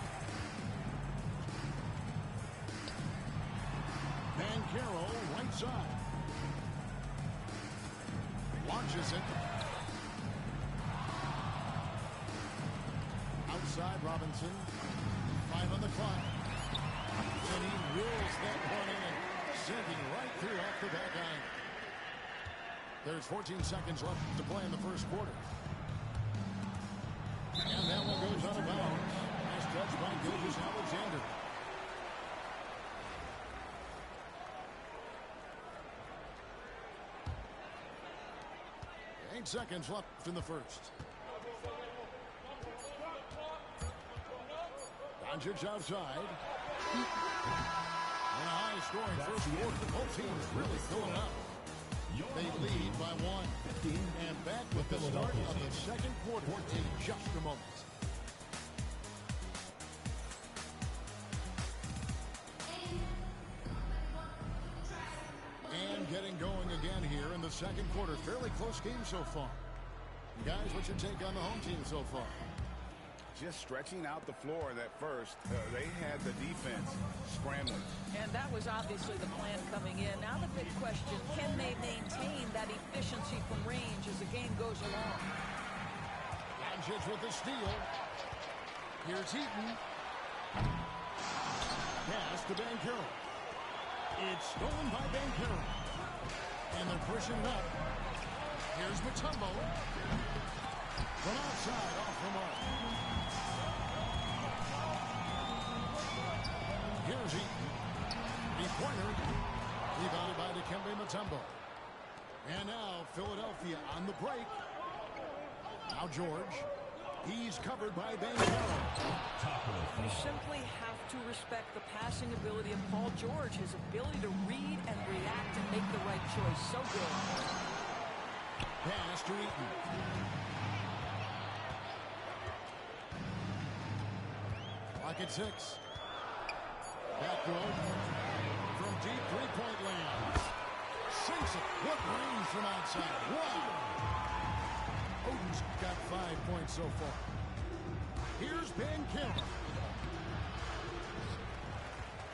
Banchero, right side. Launches it. Outside Robinson. 5 on the clock. And he wills that one in. Sending right through off the back iron. There's 14 seconds left to play in the first quarter. And that one goes out of bounds. Nice touch by Gilgeous-Alexander. 8 seconds left in the first. Doncic outside. And a high-scoring first quarter. Both teams really filling up. They lead by 1. And back with the start of the second quarter in just a moment. And getting going again here in the second quarter. Fairly close game so far. Guys, what's your take on the home team so far? Just stretching out the floor that first. They had the defense scrambling. And that was obviously the plan coming in. Now the big question, can they maintain that efficiency from range as the game goes along? Doncic with the steal. Here's Eaton. Pass to Banchero. It's stolen by Banchero. And they're pushing it up. Here's Mutombo. From outside, off the mark. Here's Eaton. Three-pointer. Rebounded by Dikembe Mutombo. And now Philadelphia on the break. Now George. He's covered by Banchero. You simply have to respect the passing ability of Paul George, his ability to read and react and make the right choice. So good. Pass to Eaton. Clock at 6. Back to Oden. From deep three-point land. Sinks it. What range from outside. Wow. Oden's got 5 points so far. Here's Banchero.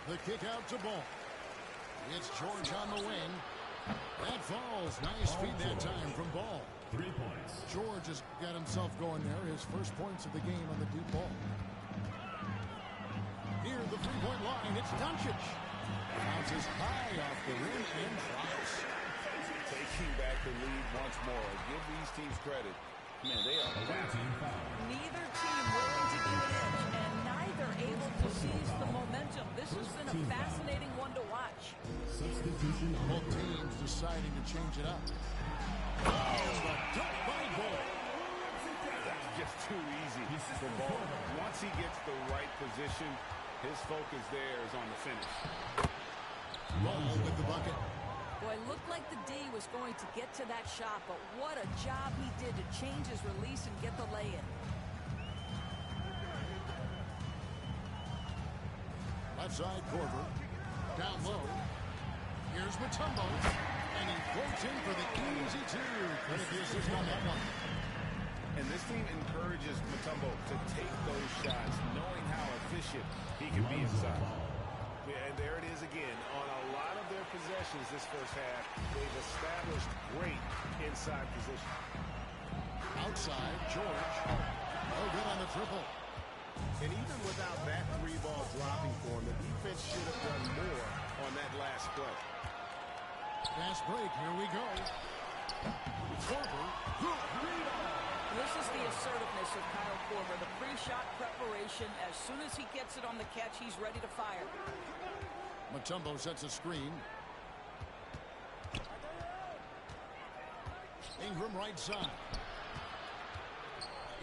The kick out to Ball. It's George on the wing. That falls. Nice feed that time from Ball. 3 points. George has got himself going there. His first points of the game on the deep ball. Here, the three-point line. It's Doncic. Bounces high off the rim and drops. Taking back the lead once more. Give these teams credit. Man, they are Neither team willing to give an inch, and neither able to seize the momentum. This is been a fascinating one to watch. Substitution. Both teams deciding to change it up. And the dunk by Ball. That's just too easy for Ball. Once he gets the right position, his focus there is on the finish. Ball with the bucket. Boy, it looked like the D was going to get to that shot, but what a job he did to change his release and get the lay-in. Left side, Corver. Down low. Here's Mutombo. And he floats in for the easy two. Credit the assist on that one. And this team encourages Mutombo to take those shots, knowing how efficient he can be inside. Yeah, and there it is again. On a lot of their possessions this first half, they've established great inside position. Outside, George. No good on the triple. And even without that three ball dropping for him, the defense should have done more on that last play. Fast break, here we go. Corver. This is the assertiveness of Kyle Korver, the pre-shot preparation. As soon as he gets it on the catch, he's ready to fire. Mutombo sets a screen. Ingram right side.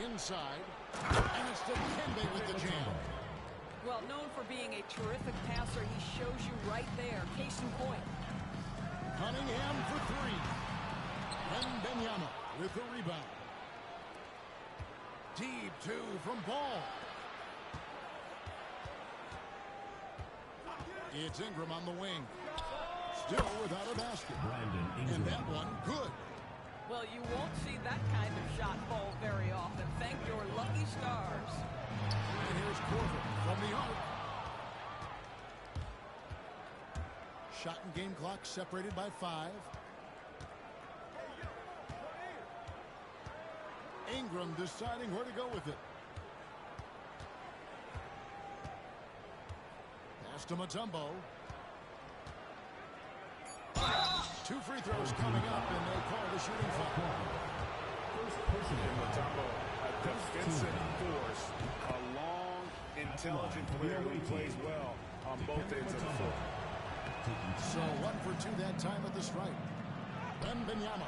Inside. And it's Dikembe with the jam. Well, known for being a terrific passer, he shows you right there. Case in point. Cunningham for three. And Benyama with the rebound. Deep two from Ball. It's Ingram on the wing. Still without a basket. And that one good. Well, you won't see that kind of shot fall very often. Thank your lucky stars. And here's Corver from the arc. Shot and game clock separated by 5. Ingram deciding where to go with it. Pass to Mutombo. 2 free throws coming up, and they call the shooting foul. And Mutombo, a defensive force, a long, intelligent player who plays well on both ends of the floor. So 1 for 2 that time at the stripe. Then Benyama.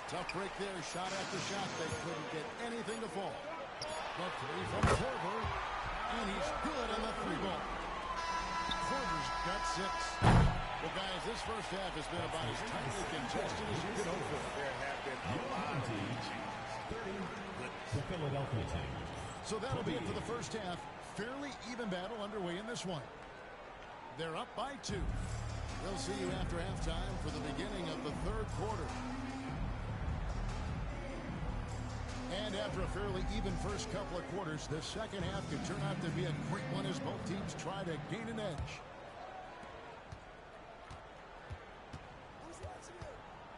Tough break there, shot after shot. They couldn't get anything to fall. The three from Korver, and he's good on the 3-ball. Korver's got 6. Well, guys, this first half has been about as tightly contested as you could hope for. There have been a lot of changes. The Philadelphia team. So that'll be it for the first half. Fairly even battle underway in this one. They're up by 2. We'll see you after halftime for the beginning of the third quarter. And after a fairly even first couple of quarters, the second half could turn out to be a great one as both teams try to gain an edge.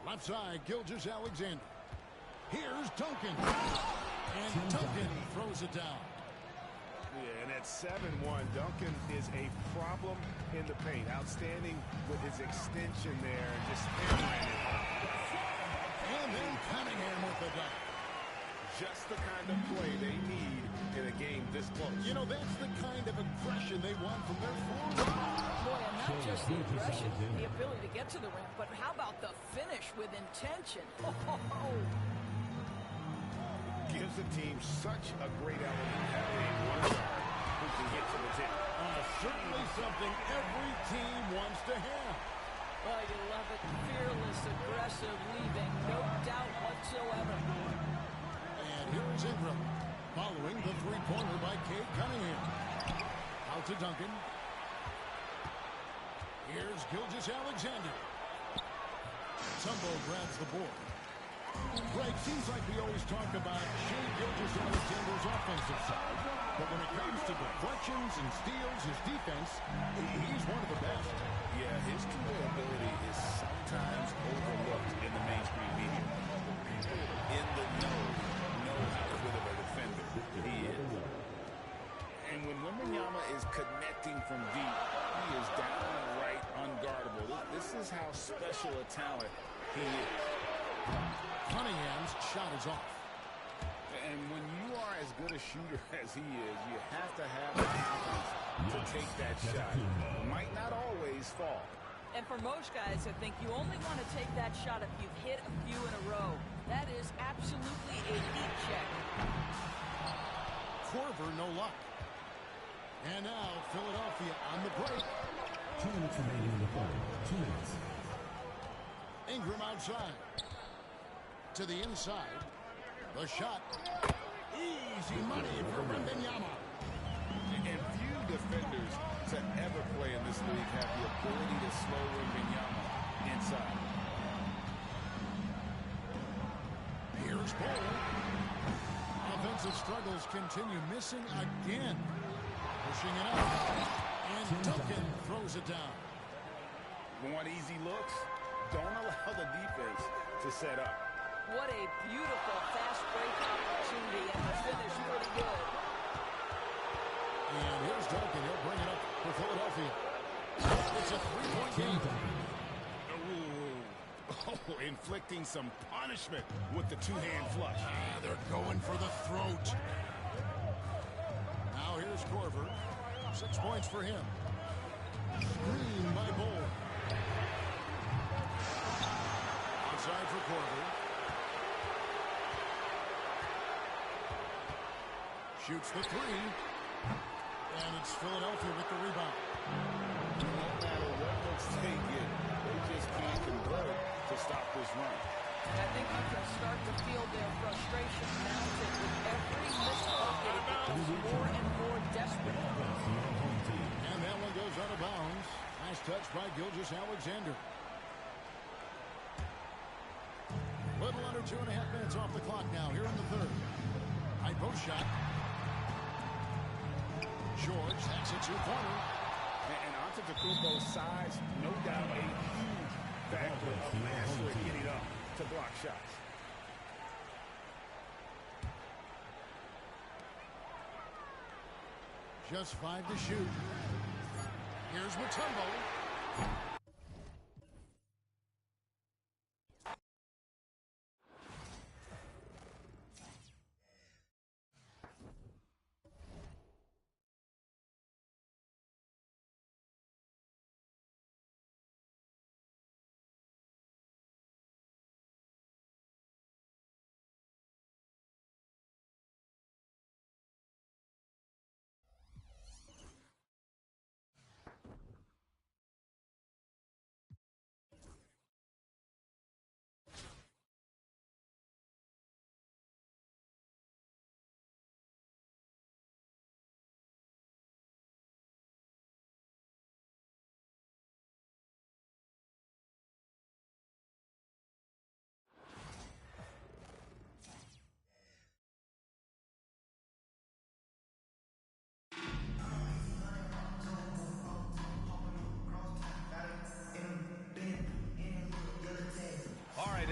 Left side, Gilgeous-Alexander. Here's Duncan. And Duncan throws it down. Yeah, and at 7-1, Duncan is a problem in the paint. Outstanding with his extension there and just hammering it home. And then Cunningham with the dunk. Just the kind of play they need in a game this close. You know, that's the kind of aggression they want from their forward. Boy, and not just the aggression, the ability to get to the rim, but how about the finish with intention? Gives the team such a great element having a one guard who can get to the tip. Certainly something every team wants to have. Oh, you love it. Fearless, aggressive, leaving no doubt whatsoever. And here is Ingram, following the three-pointer by Cade Cunningham. Out to Duncan. Here's Gilgeous-Alexander. Tumbo grabs the board. Greg, seems like we always talk about Shai Gilgeous-Alexander's offensive side, but when it comes to deflections and steals, his defense, he's one of the best. Yeah, his two-way ability is sometimes overlooked in the mainstream media. In the know how good of a defender he is. And when Wembanyama is connecting from deep, he is downright unguardable. This is how special a talent he is. Cunningham's shot is off. And when you are as good a shooter as he is, you have to have the confidence to take that shot. It might not always fall. And for most guys, I think you only want to take that shot if you've hit a few in a row. That is absolutely a heat check. Korver, no luck. And now Philadelphia on the break. 2 minutes remaining in the third. 2 minutes. Ingram outside. To the inside. The shot. Easy money for Wembanyama. And few defenders to ever play in this league have the ability to slow Wembanyama inside. Here's Bull. Offensive struggles continue. Missing again. Pushing it up. And Duncan throws it down. Want easy looks? Don't allow the defense to set up. What a beautiful fast break opportunity, and the finish pretty good. And here's Duncan. He'll bring it up for Philadelphia. It's a three-point game. Oh, inflicting some punishment with the two-hand flush. They're going for the throat. Now here's Korver. 6 points for him. Screen by Bull. Outside for Korver. Shoots the three. And it's Philadelphia with the rebound. No matter what looks they get, they just can't convert to stop this run. I think you can start to feel their frustration mounted with every missed bucket. It becomes more and more desperate. And that one goes out of bounds. Nice touch by Gilgeous-Alexander. Little under 2.5 minutes off the clock now here in the third. High post shot. George has it two-pointer. And Antetokounmpo's size, no doubt a huge factor of mastery getting up to block shots. Just 5 to shoot. Here's Mutombo.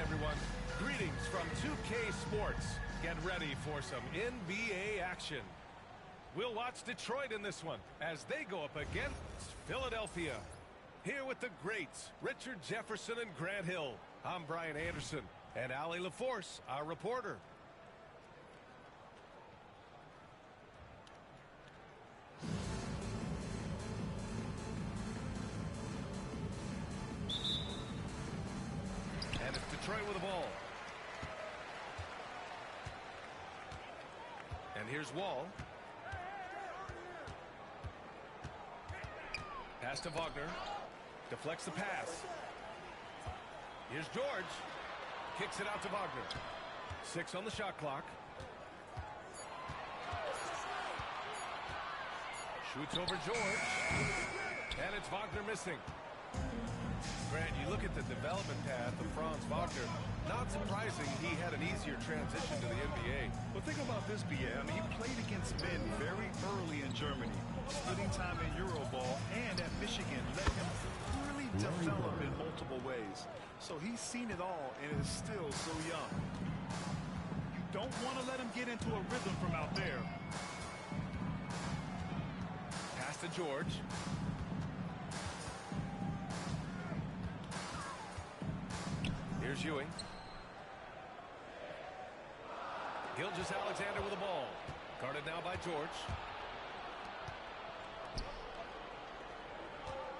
Everyone, greetings from 2K Sports. Get ready for some NBA action. We'll watch Detroit in this one as they go up against Philadelphia. Here with the greats, Richard Jefferson and Grant Hill. I'm Brian Anderson, and Allie LaForce, our reporter. And it's Detroit with the ball. And here's Wall. Pass to Wagner. Deflects the pass. Here's George. Kicks it out to Wagner. 6 on the shot clock. Shoots over George. And it's Wagner missing. Grant, you look at the development path of Franz Wagner. Not surprising he had an easier transition to the NBA. Well, think about this, BA. I mean, he played against men very early in Germany, splitting time in Euroball, and at Michigan let him really develop in multiple ways. So he's seen it all and is still so young. You don't want to let him get into a rhythm from out there. Pass to George. Here's Ewing. Gilgeous-Alexander with the ball. Guarded now by George.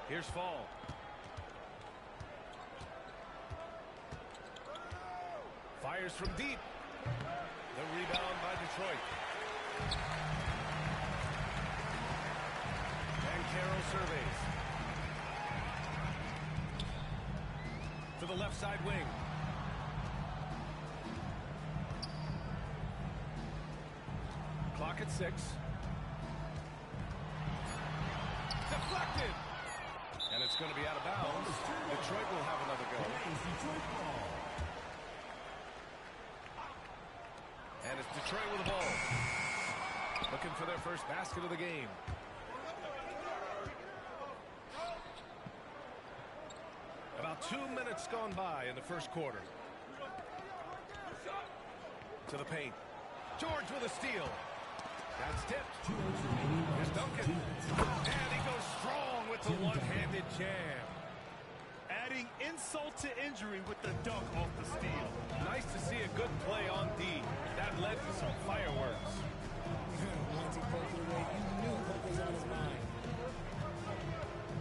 Here's Fall. Fires from deep. The rebound by Detroit. And Carroll surveys. To the left side wing. Clock at 6. Deflected. And it's going to be out of bounds. Detroit will have another go. And it's Detroit with the ball. Looking for their first basket of the game. About 2 minutes gone by in the first quarter. To the paint. George with a steal. That's tipped. Here's Duncan. And he goes strong with the one-handed jam. Adding insult to injury with the dunk off the steal. Nice to see a good play on D. That led to some fireworks. Once he poked it away, you knew what was on his mind.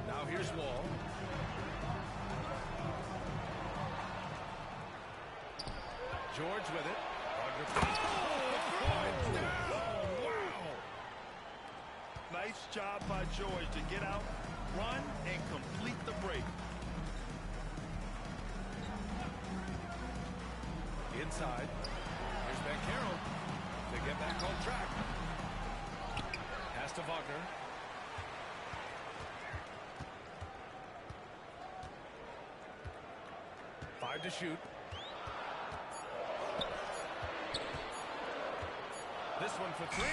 Now here's Wall. George with it. Nice job by George to get out, run, and complete the break. Inside. Here's Carroll. They get back on track. Pass to Wagner. Five to shoot. This one for 3.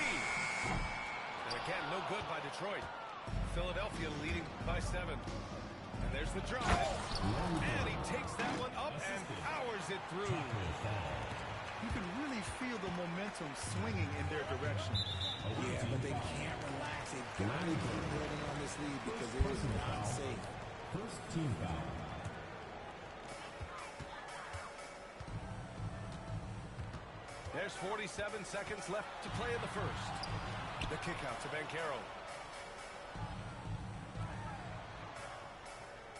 And again, no good by Detroit. Philadelphia leading by 7. And there's the drive. And he takes that one up and powers it through. You can really feel the momentum swinging in their direction. Yeah, but they can't relax. They've got to keep building on this lead because it is not safe. First team foul. There's 47 seconds left to play in the first. The kick out to Banchero.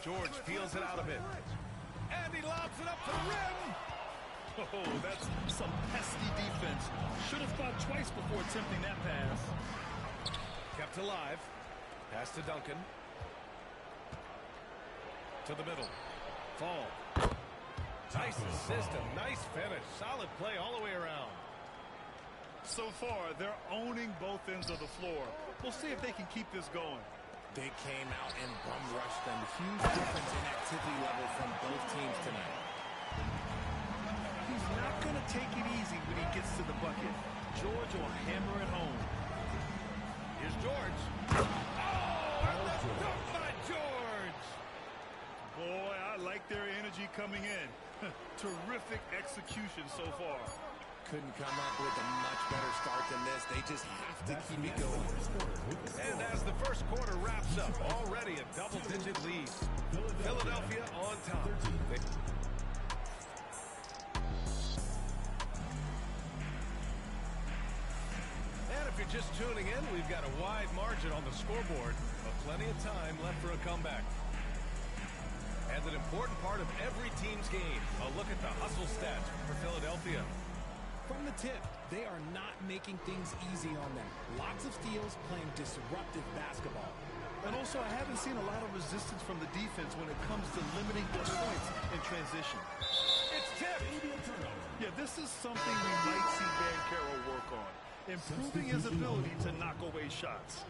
George peels it out a bit. And he lobs it up to the rim. Oh, that's some pesky defense. Should have thought twice before attempting that pass. Kept alive. Pass to Duncan. To the middle. Fall. Nice assist, a nice finish. Solid play all the way around. So far, they're owning both ends of the floor. We'll see if they can keep this going. They came out and bum rushed them. Huge difference in activity level from both teams tonight. He's not going to take it easy when he gets to the bucket. George will hammer it home. Here's George. Oh, and the dunk by George. Boy, I like their energy coming in. Terrific execution so far. Couldn't come up with a much better start than this. They just have to keep it going. And as the first quarter wraps up, already a double-digit lead. Philadelphia on top. And if you're just tuning in, we've got a wide margin on the scoreboard, but plenty of time left for a comeback. And an important part of every team's game, a look at the hustle stats for Philadelphia. From the tip, they are not making things easy on them. Lots of steals, playing disruptive basketball. And also, I haven't seen a lot of resistance from the defense when it comes to limiting their points in transition. It's tipped. Yeah, this is something we might see Banchero work on. Improving his ability to knock away shots.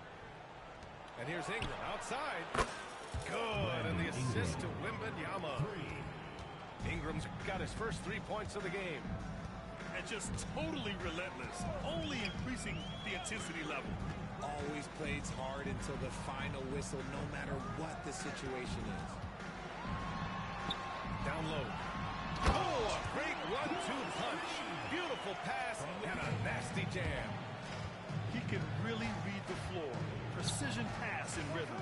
And here's Ingram outside. Good, and the assist to Wembanyama. Ingram's got his first 3 points of the game. And just totally relentless, only increasing the intensity level. Always plays hard until the final whistle, no matter what the situation is. Down low. Oh, a great 1-2 punch. Beautiful pass and a nasty jam. He can really read the floor. Precision pass in rhythm.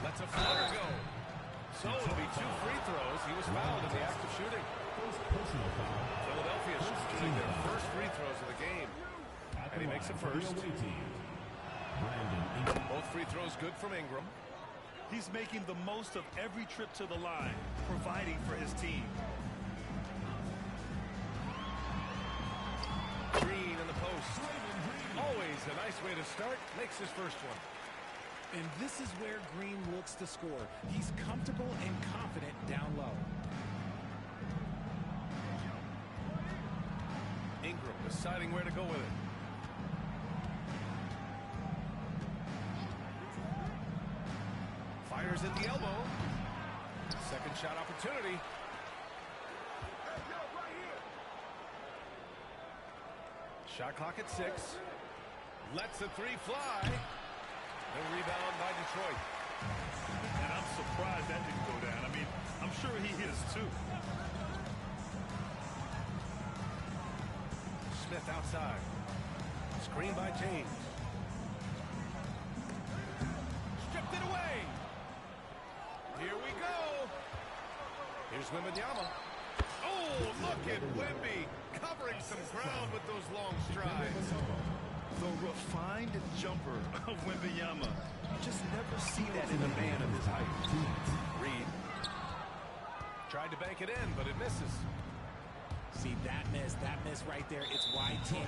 Lets a floater go. So it'll be 2 free throws. He was fouled in the act of shooting. Philadelphia shooting their first free throws of the game. And he makes it first. Both free throws good from Ingram. He's making the most of every trip to the line, providing for his team. Green in the post. Always a nice way to start. Makes his first one. And this is where Green looks to score. He's comfortable and confident down low. Ingram deciding where to go with it. Fires at the elbow. Second shot opportunity. Shot clock at 6. Lets the three fly. The rebound by Detroit. And I'm surprised that didn't go down. I mean, I'm sure he hit us too. Smith outside. Screen by James. Stripped it away. Here we go. Here's Wembanyama. Oh, look at Wemby covering some ground with those long strides. The refined jumper of Wembanyama. You just never see that in a man of his height. Reed tried to bank it in, but it misses. See, that miss right there, it's wide team.